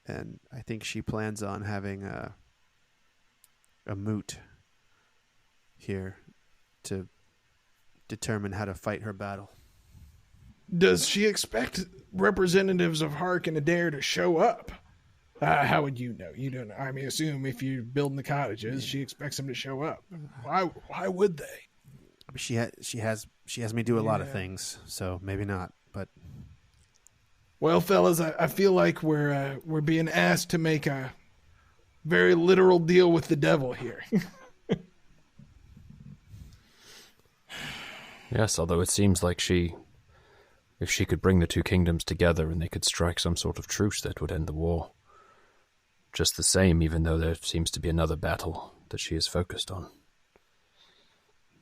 And I think she plans on having a moot here to determine how to fight her battle. Does she expect representatives of Hark and Adair to show up? How would you know? You don't know. I mean, assume if you're building the cottages, she expects them to show up. Why would they? She has me do a lot of things, so maybe not. But well, fellas, I feel like we're being asked to make a very literal deal with the devil here. Yes, although it seems like if she could bring the 2 kingdoms together and they could strike some sort of truce, that would end the war. Just the same, even though there seems to be another battle that she is focused on.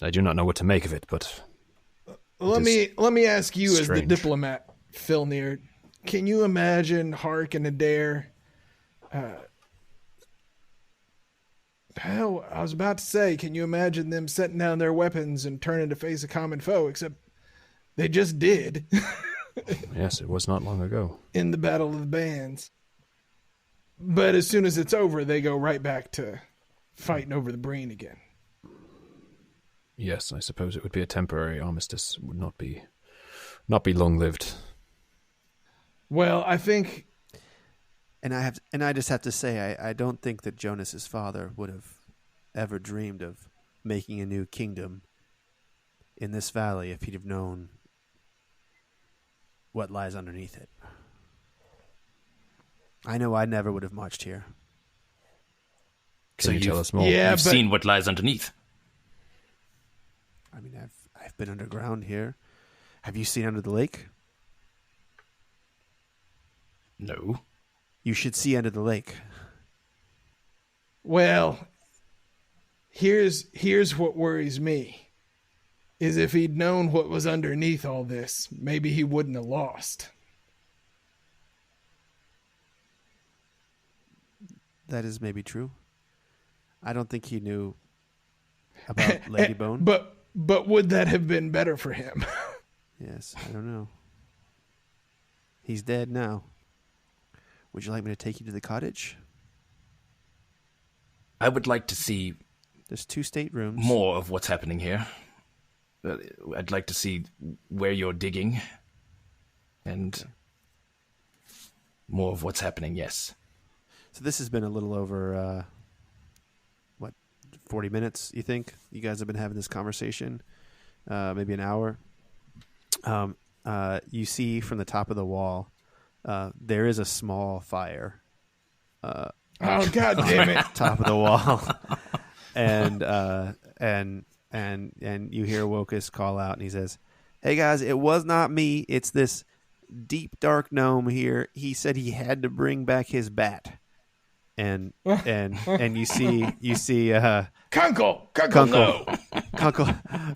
I do not know what to make of it, but let me ask you, strange. as the diplomat, Filnir, can you imagine Hark and Adair? Hell, I was about to say, can you imagine them setting down their weapons and turning to face a common foe? Except they just did. Yes, it was not long ago. In the Battle of the Bands. But as soon as it's over, they go right back to fighting over the Breen again. Yes, I suppose it would be a temporary armistice. It would not be long-lived. Well, I think... And I just have to say, I don't think that Jonas's father would have ever dreamed of making a new kingdom in this valley if he'd have known what lies underneath it. I know I never would have marched here. Can you tell us more? Yeah, You've seen what lies underneath. I mean, I've been underground here. Have you seen under the lake? No. You should see under the lake. Well, here's what worries me. Is if he'd known what was underneath all this, maybe he wouldn't have lost. That is maybe true. I don't think he knew about Ladybone. But would that have been better for him? Yes, I don't know. He's dead now. Would you like me to take you to the cottage? I would like to see There's 2 staterooms. more of what's happening here. I'd like to see where you're digging and more of what's happening, yes. So this has been a little over, 40 minutes, you think? You guys have been having this conversation? Maybe an hour? You see from the top of the wall, there is a small fire. Oh, God damn it. Top of the wall. and you hear Wokus call out, and he says, "Hey guys, it was not me. It's this deep dark gnome here. He said he had to bring back his bat." And you see Kunkel, no.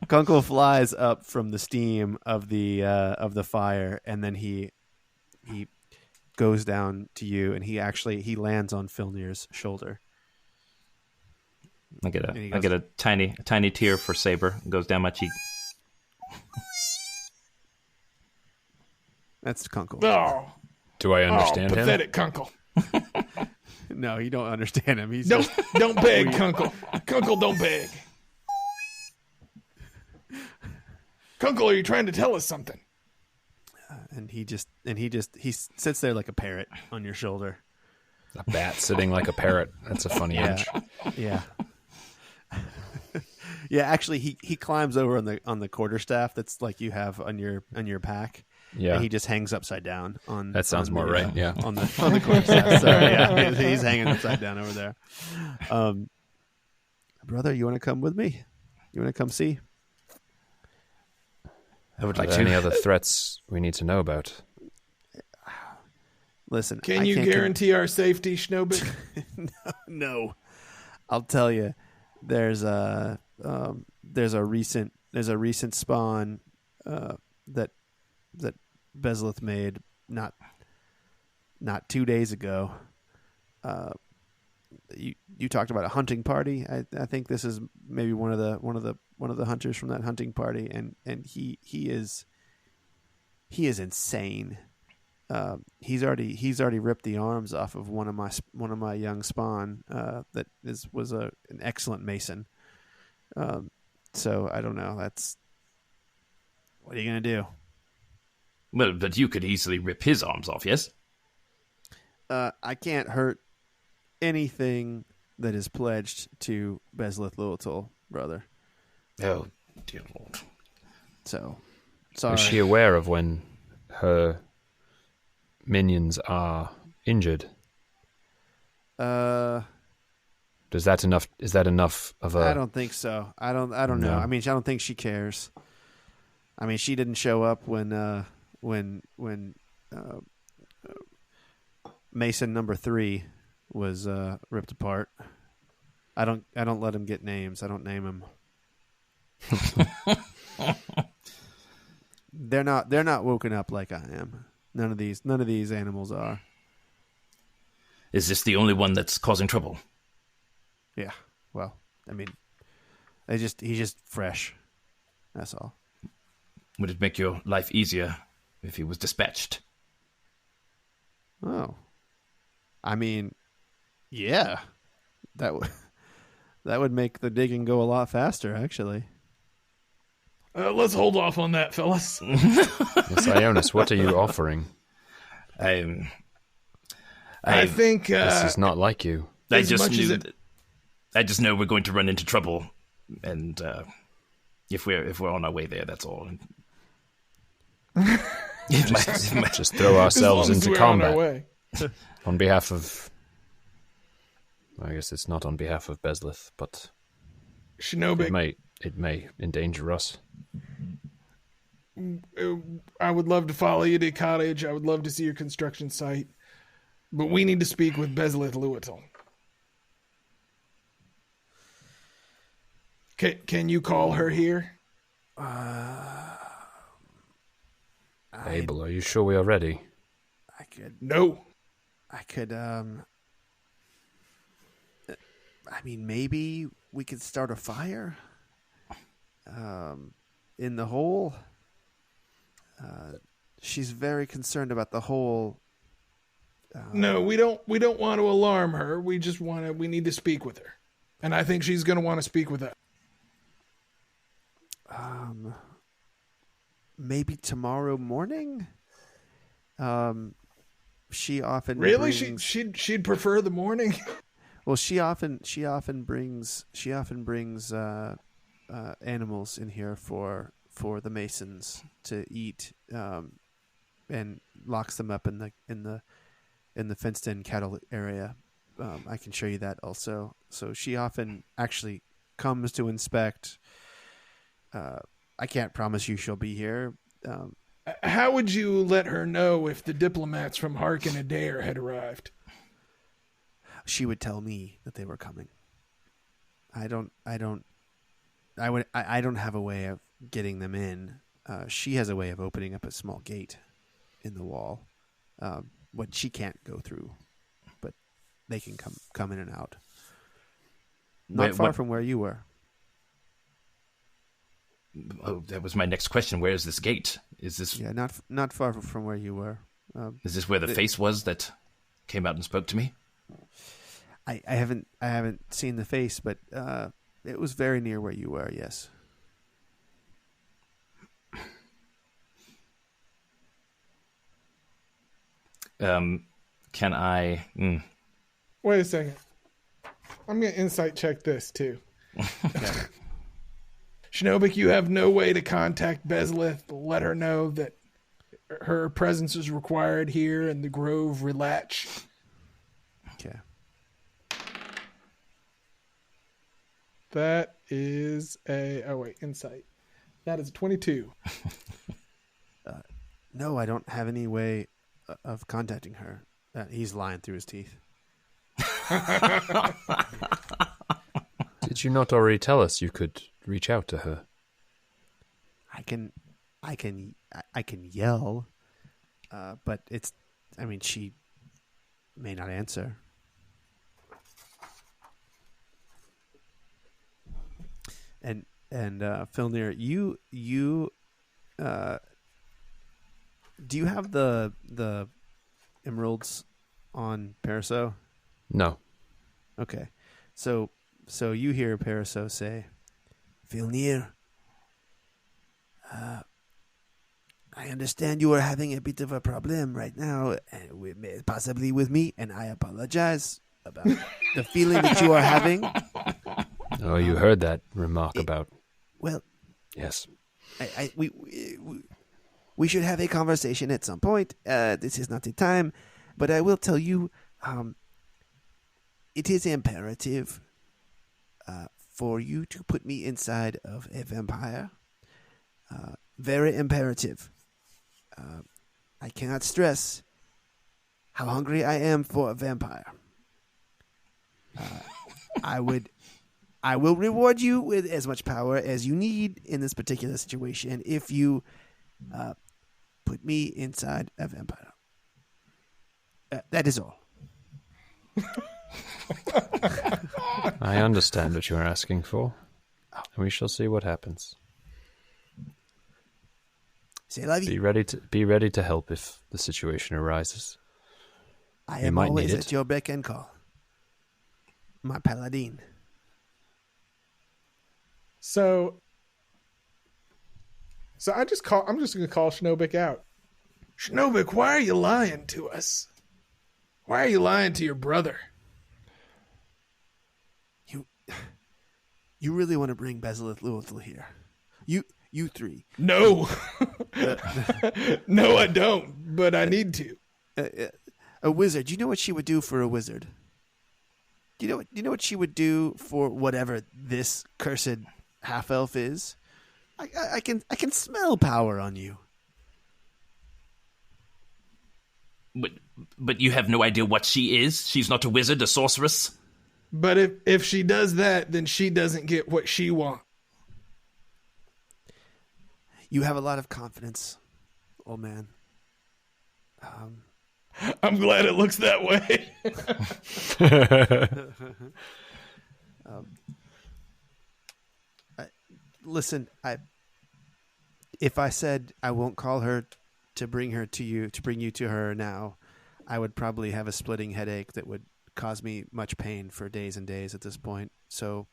Kunkel flies up from the steam of the fire, and then he goes down to you, and he lands on Filnir's shoulder. I get a tiny tear for Saber. It goes down my cheek. That's Kunkel. Oh, Do I understand him? pathetic Kunkel. No, you don't understand him. He's Don't beg, Kunkel. Kunkel, don't beg. Kunkel, are you trying to tell us something? and he sits there like a parrot on your shoulder. A bat sitting like a parrot. That's a funny image. Yeah. Yeah, actually he climbs over on the quarterstaff that's like you have on your pack. Yeah. And he just hangs upside down on That sounds on more the, right, yeah. On the quarterstaff. Sorry, yeah. He's hanging upside down over there. Brother, you want to come with me? You want to come see? I would Are like there to. any other threats we need to know about? Listen, Can I you can't guarantee our safety, Schnobik? No, I'll tell you. There's a recent spawn that Bezleth made not 2 days ago. You talked about a hunting party. I think this is maybe one of the hunters from that hunting party, and he is insane. He's already ripped the arms off of one of my young spawn that was an excellent mason. So I don't know. What are you gonna do? Well, but you could easily rip his arms off, yes? I can't hurt anything that is pledged to Bezleth Luatul, brother. Oh, dear Lord. So sorry. Is she aware of when her minions are injured? Is that enough of a... I don't think so. I don't know. No. I mean, I don't think she cares. I mean, she didn't show up when Mason number 3 was ripped apart. I don't let him get names. I don't name him. They're not woken up like I am. None of these animals are. Is this the only one that's causing trouble? Yeah. Well, I mean, he's just fresh. That's all. Would it make your life easier if he was dispatched? Oh. I mean, yeah. That would make the digging go a lot faster, actually. Let's hold off on that, fellas. Yes, Ionis, what are you offering? I think This is not like you. I as just much as knew. it- I just know we're going to run into trouble, and if we're on our way there, that's all. Just throw as long ourselves as into we're on our combat way. on behalf of... I guess it's not on behalf of Bezleth, but Schnobik, it may endanger us. I would love to follow you to cottage. I would love to see your construction site. But we need to speak with Bezleth Luatul. Can you call her here? Abel, are you sure we are ready? I could. No. I mean, maybe we could start a fire in the hole. She's very concerned about the hole. No, we don't want to alarm her. We need to speak with her. And I think she's going to want to speak with us. Maybe tomorrow morning. She often Really? brings, She'd prefer the morning. well, she often brings animals in here for the Masons to eat, and locks them up in the fenced-in cattle area. I can show you that also. So she often actually comes to inspect. I can't promise you she'll be here. How would you let her know if the diplomats from Harkin Adair had arrived? She would tell me that they were coming. I don't have a way of getting them in. She has a way of opening up a small gate in the wall, what she can't go through, but they can come in and out. Not far from where you were. Oh, that was my next question. Where is this gate? Is this? Yeah, not far from where you were. Is this where the face was that came out and spoke to me? I haven't seen the face, but it was very near where you were. Yes. Can I? Wait a second. I'm going to insight check this, too. Schnobik, you have no way to contact Bezleth, let her know that her presence is required here in the Grove Relache. Okay. That is insight. That is a 22. No, I don't have any way of contacting her. He's lying through his teeth. Did you not already tell us you could reach out to her? I can yell, but she may not answer. And Filnir, you do you have the emeralds on Paraso? No. Okay, so you hear Paraso say, "Filnir, I understand you are having a bit of a problem right now, possibly with me, and I apologize about the feeling that you are having." Oh, you heard that remark about... Well, yes. We should have a conversation at some point. This is not the time, but I will tell you, it is imperative for you to put me inside of a vampire. Very imperative. I cannot stress how hungry I am for a vampire. I will reward you with as much power as you need in this particular situation if you put me inside a vampire. That is all. I understand what you are asking for. We shall see what happens. C'est la vie. Be ready to help if the situation arises. I am always at your beck and call. My paladin. So I'm just going to call Schnobik out. Schnobik, why are you lying to us? Why are you lying to your brother? You really want to bring Bezalith Lewithel here? You three? No, no, I don't. But I need to. A wizard. Do you know what she would do for a wizard? Do you know what she would do for whatever this cursed half elf is? I can smell power on you. But you have no idea what she is? She's not a wizard, a sorceress? But if she does that, then she doesn't get what she wants. You have a lot of confidence, old man. I'm glad it looks that way. Listen, if I said I won't call her to bring her to you, to bring you to her now, I would probably have a splitting headache that would cause me much pain for days and days at this point. So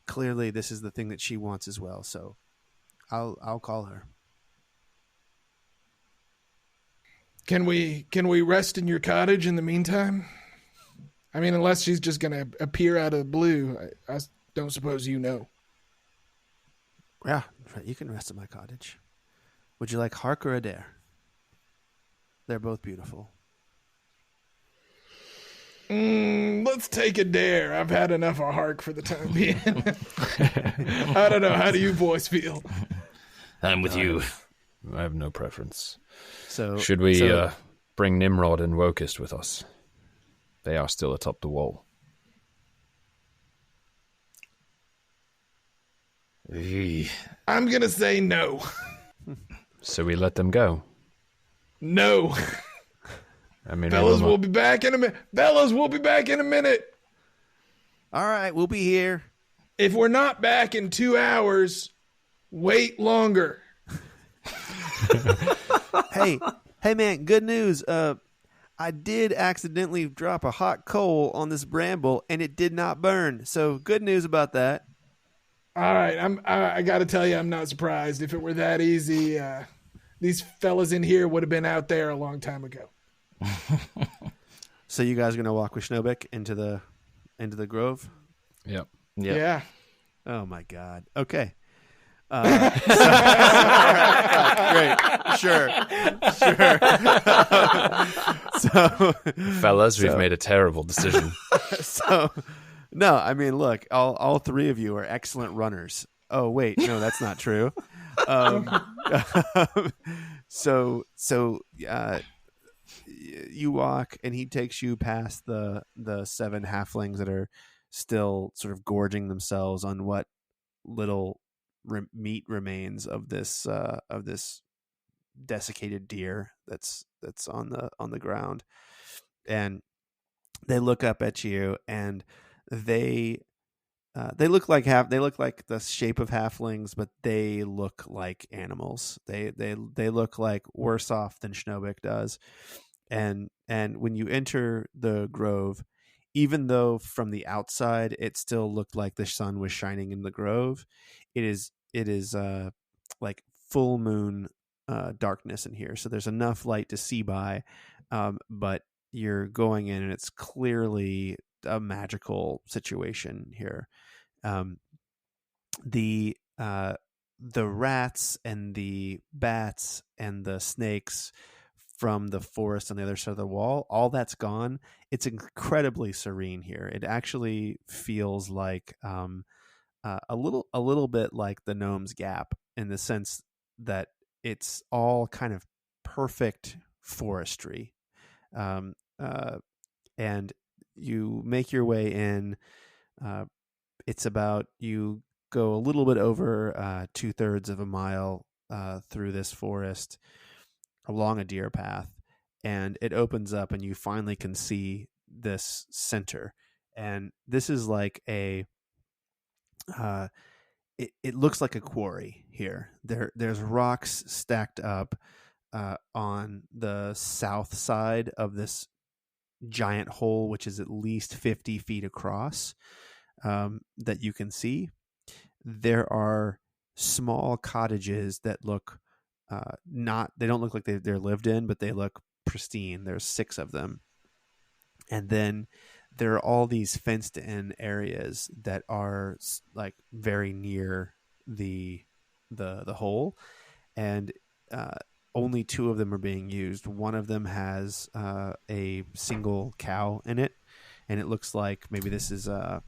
clearly this is the thing that she wants as well. So I'll call her. Can we rest in your cottage in the meantime? I mean, unless she's just going to appear out of the blue, I don't suppose you know. Yeah, you can rest in my cottage. Would you like Hark or Adair? They're both beautiful. Let's take Adair. I've had enough of Hark for the time being. I don't know. How do you boys feel? I'm with you. I have no preference. So should we bring Nimrod and Wokist with us? They are still atop the wall. I'm going to say no. So we let them go? No. I mean, fellas, we'll be back in a minute. Fellas, we'll be back in a minute. All right, we'll be here. If we're not back in 2 hours, wait longer. Hey, man, good news. I did accidentally drop a hot coal on this bramble, and it did not burn. So good news about that. All right, I got to tell you, I'm not surprised. If it were that easy, these fellas in here would have been out there a long time ago. So you guys are gonna walk with Schnobik into the grove? Yep. Yeah. Oh my God. Okay. Great. Sure. So, fellas, we've made a terrible decision. So, No, I mean, look, all three of you are excellent runners. Oh, wait, no, that's not true. So you walk, and he takes you past the 7 halflings that are still sort of gorging themselves on what little meat remains of this desiccated deer that's on the ground. And they look up at you, and they look like the shape of halflings, but they look like animals. They look like worse off than Schnobik does. And when you enter the grove, even though from the outside it still looked like the sun was shining in the grove, it is like full moon darkness in here. So there's enough light to see by, but you're going in, and it's clearly a magical situation here. The rats and the bats and the snakes from the forest on the other side of the wall, all that's gone. It's incredibly serene here. It actually feels like a little bit like the Gnome's Gap, in the sense that it's all kind of perfect forestry. And you make your way in. It's about, you go a little bit over 2/3 of a mile through this forest along a deer path, and it opens up, and you finally can see this center. And this is like it looks like a quarry here. There's rocks stacked up on the south side of this giant hole, which is at least 50 feet across, that you can see. There are small cottages that look they don't look like they're lived in, but they look pristine. There's 6 of them. And then there are all these fenced in areas that are like very near the hole, and only 2 of them are being used. One of them has a single cow in it, and it looks like maybe this is a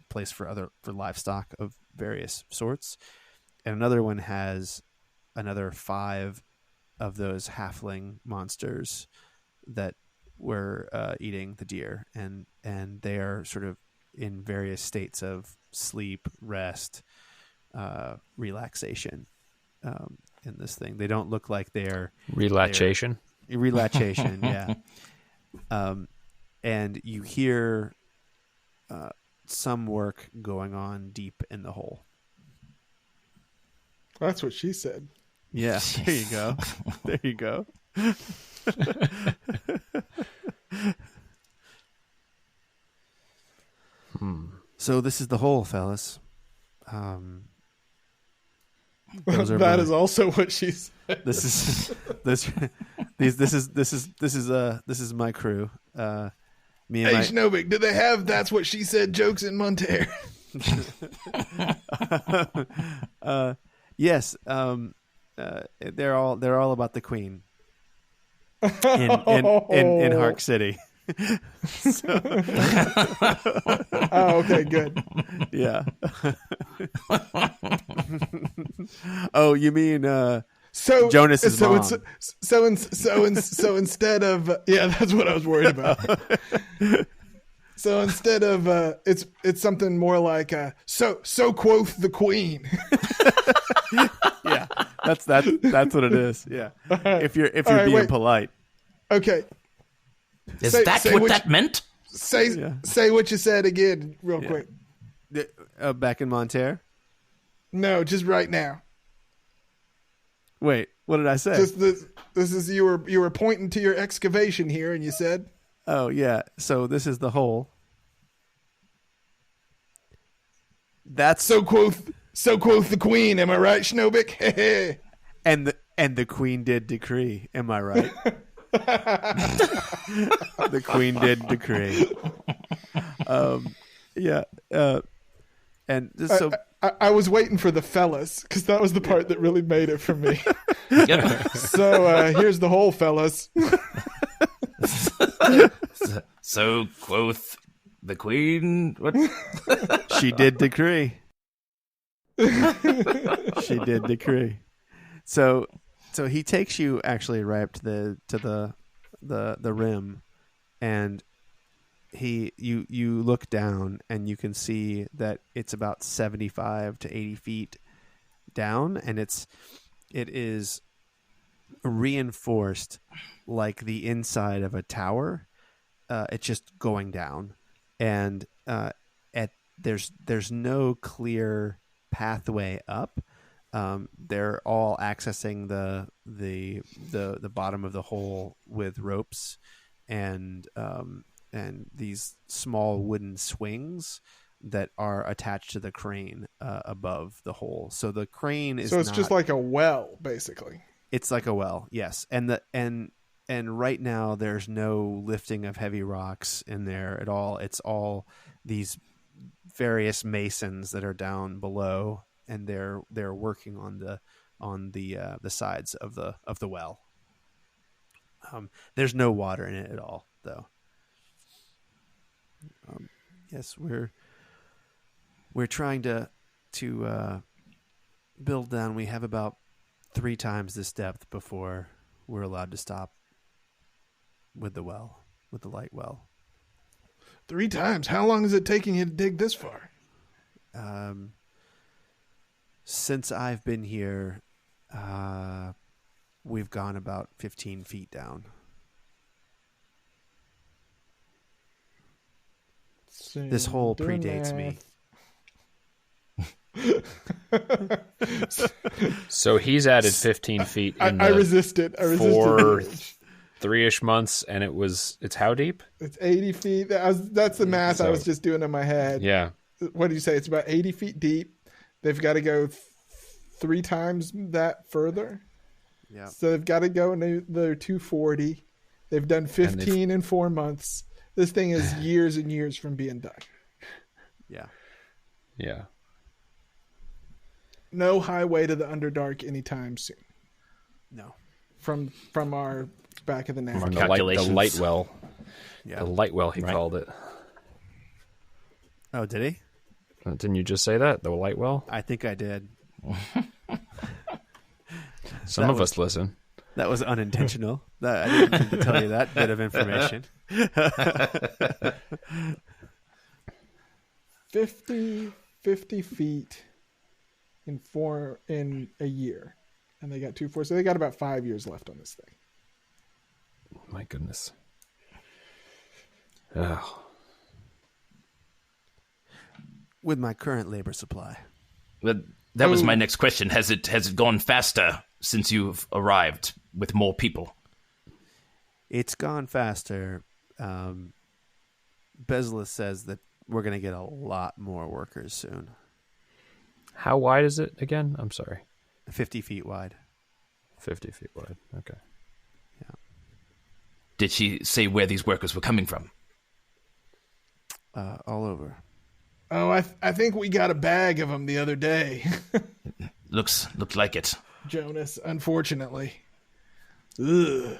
place for livestock of various sorts. And another one has another 5 of those halfling monsters that were eating the deer, and they are sort of in various states of sleep, rest, relaxation in this thing. They don't look like they're relaxation. Relaxation, yeah. And you hear some work going on deep in the hole. That's what she said. Yeah, there you go. There you go. So this is the hole, fellas. That is also what she said. This is my crew. Me and Hey, Schnobik, do they have "That's What She Said" jokes in Monterey? Yes. They're all about the Queen in Hark City. Oh, okay, good. Yeah. Oh, you mean Jonas's mom? So instead of that's what I was worried about. So instead of it's something more like so quoth the Queen. Yeah, that's what it is. Yeah, right. if you're being polite. Okay. Is that what that meant? Say what you said again, real quick. Back in Monterey? No, just right now. Wait, what did I say? Just this is you were pointing to your excavation here, and you said, "Oh yeah, so this is the hole." That's so quoth the Queen. Am I right, Schnobik? and the Queen did decree. Am I right? The Queen did decree. And so I was waiting for the fellas, because that was the part that really made it for me. Yep. So here's the whole, fellas. So quoth The queen. What? She did decree. She did decree. So he takes you actually right up to the rim, and you look down and you can see that it's about 75 to 80 feet down, and it is reinforced like the inside of a tower. It's just going down, and there's no clear pathway up. They're all accessing the bottom of the hole with ropes and these small wooden swings that are attached to the crane above the hole. So the crane is just like a well, basically. It's like a well, yes. And right now there's no lifting of heavy rocks in there at all. It's all these various masons that are down below, and they're working on the sides of the well. There's no water in it at all, though. Yes, we're trying to build down. We have about 3 times this depth before we're allowed to stop with the light well. 3 times? How long is it taking you to dig this far? Since I've been here, we've gone about 15 feet down. This hole predates me. So he's added 15 feet. I resisted. For 3-ish months, and it's how deep? It's 80 feet. That's the math I was just doing in my head. Yeah. What did you say? It's about 80 feet deep. They've got to go 3 times that further. Yeah. So they've got to go another 240. They've done 15 in 4 months. This thing is years and years from being done. Yeah. Yeah. No highway to the Underdark anytime soon. No. From our back of the neck. From the light well. Yeah. The light well, he called it. Oh, did he? Didn't you just say that? The light well? I think I did. Some of us listen. That was unintentional. I didn't mean to tell you that bit of information. 50 feet in a year, and they got 240. So they got about 5 years left on this thing. My goodness. Oh. With my current labor supply. But that was my next question. Has it gone faster since you've arrived with more people? It's gone faster. Bezalus says that we're going to get a lot more workers soon. How wide is it again? I'm sorry. 50 feet wide. 50 feet wide. Okay. Yeah. Did she say where these workers were coming from? All over. Oh, I think we got a bag of them the other day. Looked like it. Jonas, unfortunately. Ugh.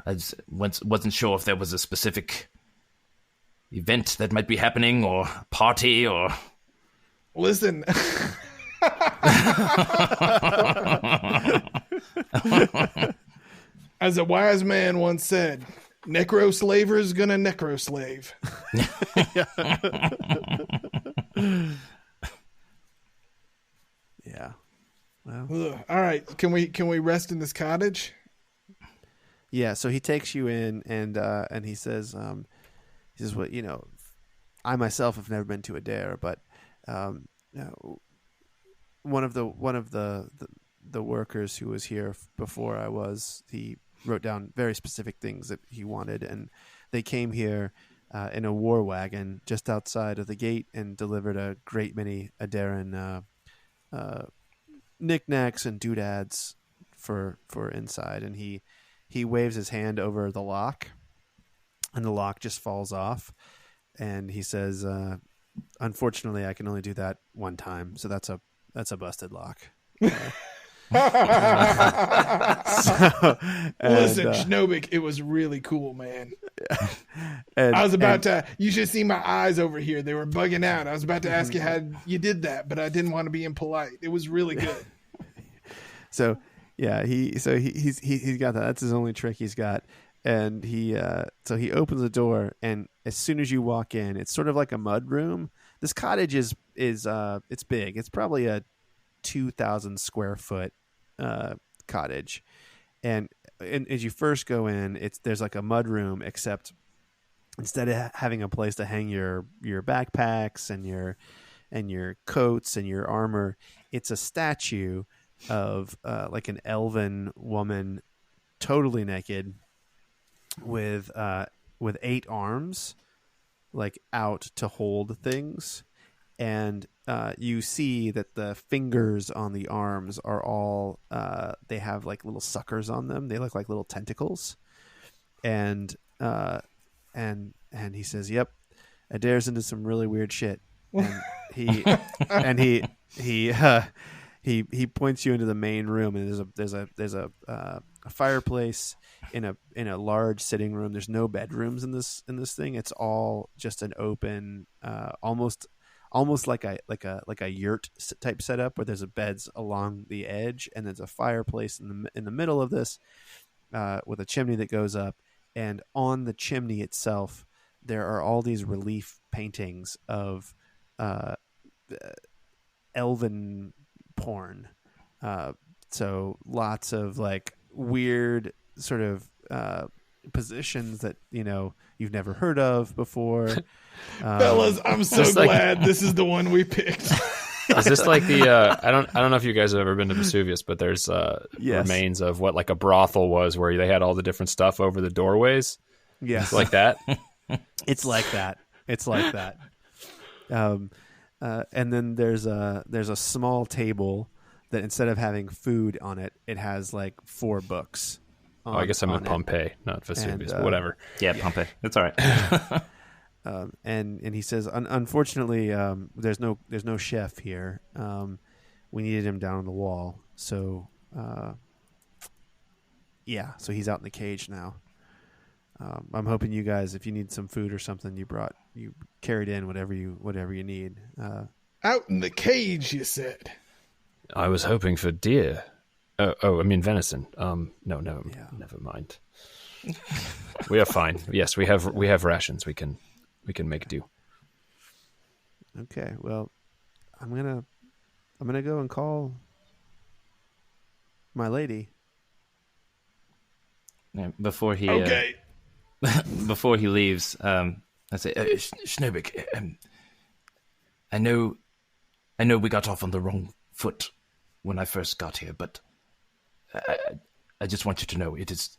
I wasn't sure if there was a specific event that might be happening, or party, or... Listen. As a wise man once said, necro-slaver's gonna necro-slave. Yeah. Well. Ugh. All right. Can we rest in this cottage? Yeah. So he takes you in, and he says, "What I myself have never been to Adair, but one of the workers who was here before I was, he wrote down very specific things that he wanted, and they came here in a war wagon just outside of the gate and delivered a great many Adairan knickknacks and doodads for inside." And he waves his hand over the lock, and the lock just falls off, and he says, "Unfortunately, I can only do that one time, so that's a busted lock." Listen, Schnobik, it was really cool, man. And, I was about to. You should see my eyes over here. They were bugging out. I was about to ask you how you did that, but I didn't want to be impolite. It was really good. So yeah, he's got that. That's his only trick he's got. And he opens the door, and as soon as you walk in, it's sort of like a mud room. This cottage is it's big. It's probably a 2,000 square foot cottage, and as you first go in, there's like a mud room, except instead of having a place to hang your backpacks and your coats and your armor, it's a statue of like an elven woman, totally naked, with 8 arms, like out to hold things, and you see that the fingers on the arms are all they have like little suckers on them. They look like little tentacles, and he says, "Yep, Adair's into some really weird shit." And he points you into the main room, and there's a fireplace in a large sitting room. There's no bedrooms in this thing. It's all just an open, almost like a yurt type setup where there's beds along the edge, and there's a fireplace in the middle of this, with a chimney that goes up, and on the chimney itself there are all these relief paintings of elven porn. So lots of like weird sort of positions that you've never heard of before. Fellas, I'm so glad this is the one we picked. Is this like the I don't know if you guys have ever been to Vesuvius, but there's remains of what like a brothel was, where they had all the different stuff over the doorways. Yes. It's like that. It's like that. And then there's a small table that instead of having food on it, it has like 4 books. I guess I'm in Pompeii, not Vesuvius, but whatever. Yeah, Pompeii. It's all right. And he says, unfortunately, there's no chef here. We needed him down on the wall, so so he's out in the cage now. I'm hoping you guys, if you need some food or something, you carried in whatever you need. Out in the cage, you said. I was hoping for deer. I mean venison. No, never mind. We are fine. Yes, we have rations. We can make do. Okay. Well, I'm gonna go and call my lady. Yeah, before he Okay. before he leaves, I say, Schnobik, I know we got off on the wrong foot when I first got here, but I just want you to know it is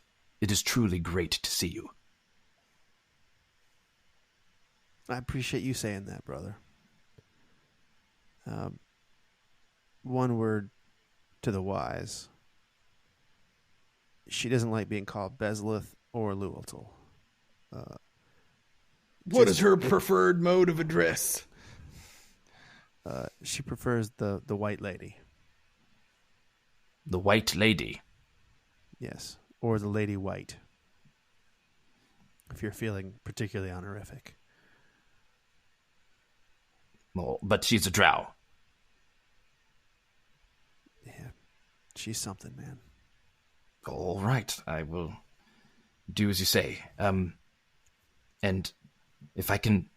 truly great to see you. I appreciate you saying that, brother. One word to the wise. She doesn't like being called Bezlith or Lualtel. What is her preferred mode of address? She prefers the white lady. The White Lady. Yes, or the Lady White, if you're feeling particularly honorific. Well, but she's a drow. Yeah, she's something, man. All right, I will do as you say. And if I can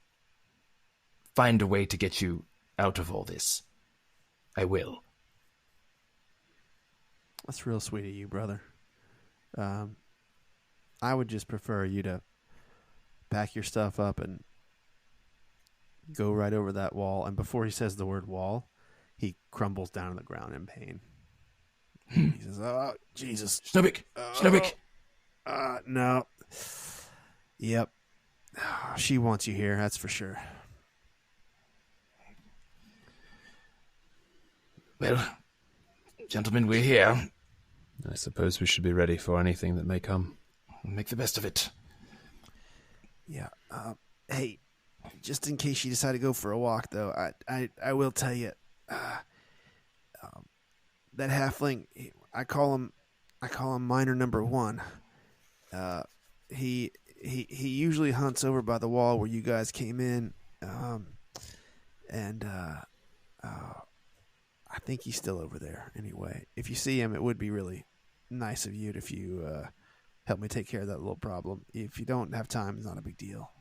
find a way to get you out of all this, I will. That's real sweet of you, brother. I would just prefer you to pack your stuff up and go right over that wall. And before he says the word wall, he crumbles down on the ground in pain. He says, "Oh, Jesus. Schnobik! Schnobik!" No. Yep. She wants you here, that's for sure. Well, gentlemen, we're here. I suppose we should be ready for anything that may come. We'll make the best of it. Yeah. Hey, just in case you decide to go for a walk, though, I will tell you, that halfling, I call him miner number 1. He usually hunts over by the wall where you guys came in, and I think he's still over there. Anyway, if you see him, it would be really nice of you if you help me take care of that little problem. If you don't have time, it's not a big deal.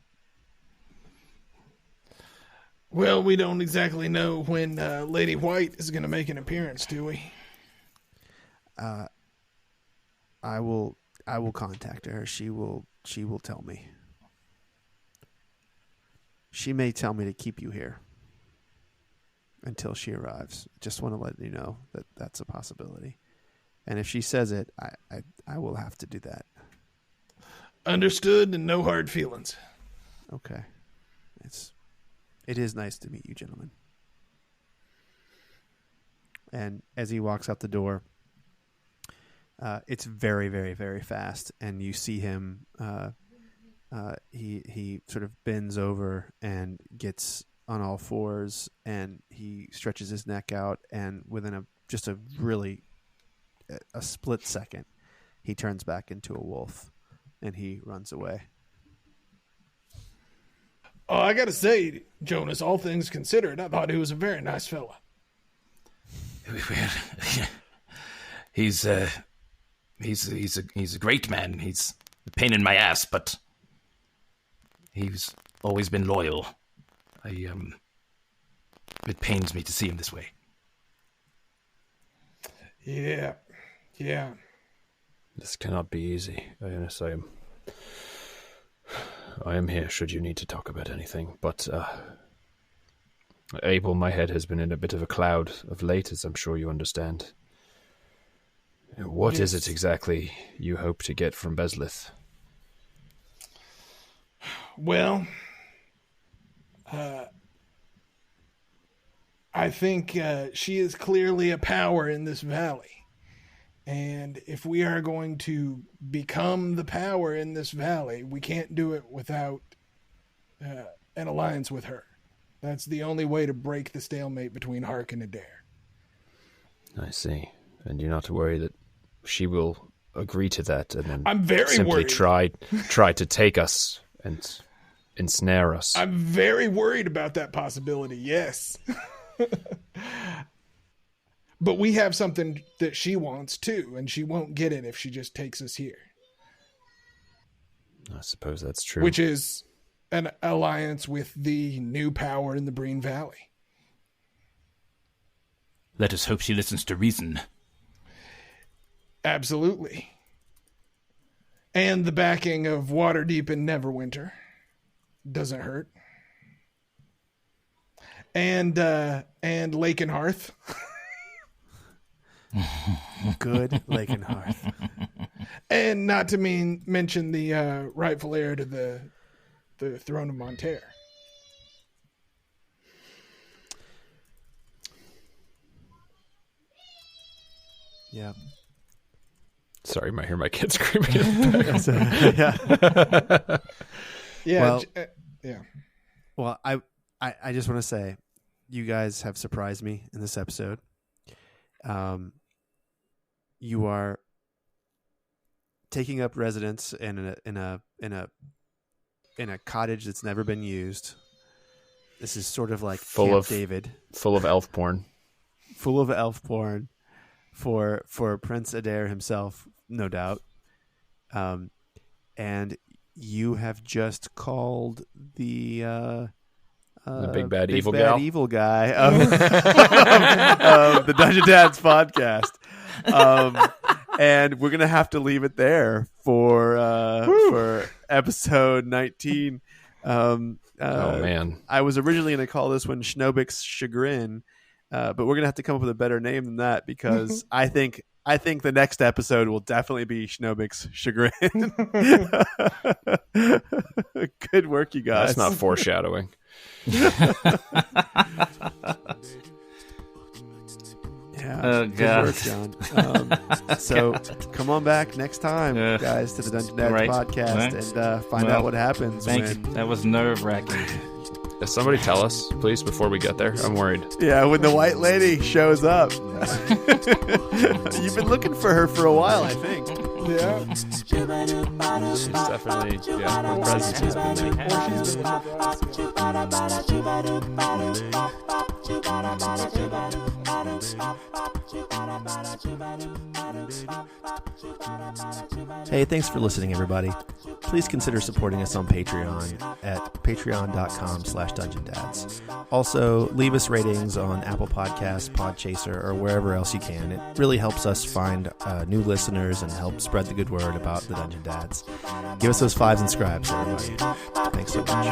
Well, we don't exactly know when Lady White is going to make an appearance, do we? I will contact her. She will tell me. She may tell me to keep you here until she arrives. Just want to let you know that that's a possibility. And if she says it, I will have to do that. Understood, and no hard feelings. Okay. It is nice to meet you, gentlemen. And as he walks out the door, it's very, very, very fast, and you see him. He sort of bends over and gets on all fours, and he stretches his neck out, and within a split second, he turns back into a wolf, and he runs away. Oh, I gotta say, Jonas, all things considered, I thought he was a very nice fella. He's a great man. He's a pain in my ass, but he's always been loyal. It pains me to see him this way. Yeah. This cannot be easy. Jonas, I am here should you need to talk about anything, but Abel, my head has been in a bit of a cloud of late, as I'm sure you understand. What is it exactly you hope to get from Beslith? Well, I think she is clearly a power in this valley. And if we are going to become the power in this valley, we can't do it without an alliance with her. That's the only way to break the stalemate between Hark and Adair. I see. And you're not to worry that she will agree to that and then I'm very simply worried. try to take us and ensnare us. I'm very worried about that possibility, yes. But we have something that she wants too, and she won't get it if she just takes us here. I suppose that's true. Which is an alliance with the new power in the Breen Valley. Let us hope she listens to reason. Absolutely. And the backing of Waterdeep and Neverwinter doesn't hurt. And Lake and Hearth. Good Lake and Hearth. And not to mention the rightful heir to the throne of Monterre. Yeah. Sorry, I hear my kids screaming in the back. Yeah. Well, yeah. Well, I just want to say, you guys have surprised me in this episode. You are taking up residence in a cottage that's never been used. This is sort of like Camp David, full of elf porn, for Prince Adair himself, no doubt. And you have just called the big bad evil guy of the Dungeon Dads podcast. And we're gonna have to leave it there for episode 19. Oh man! I was originally gonna call this one Schnobik's Chagrin, but we're gonna have to come up with a better name than that, because I think the next episode will definitely be Schnobik's Chagrin. Good work, you guys. That's not foreshadowing. Yeah. Oh, God. Good work, John. So come on back next time, guys, to the Dungeon Dads podcast and find out what happens. Thank you. That was nerve-wracking. Somebody tell us, please, before we get there. I'm worried. Yeah, when the white lady shows up. You've been looking for her for a while, I think. Yeah. She's definitely, her presence has been Hey, thanks for listening, everybody. Please consider supporting us on Patreon at patreon.com/dungeondads. Also, leave us ratings on Apple Podcasts, Podchaser, or wherever else you can. It really helps us find new listeners and help spread the good word about the Dungeon Dads. Give us those 5s and scribes, everybody. Thanks so much.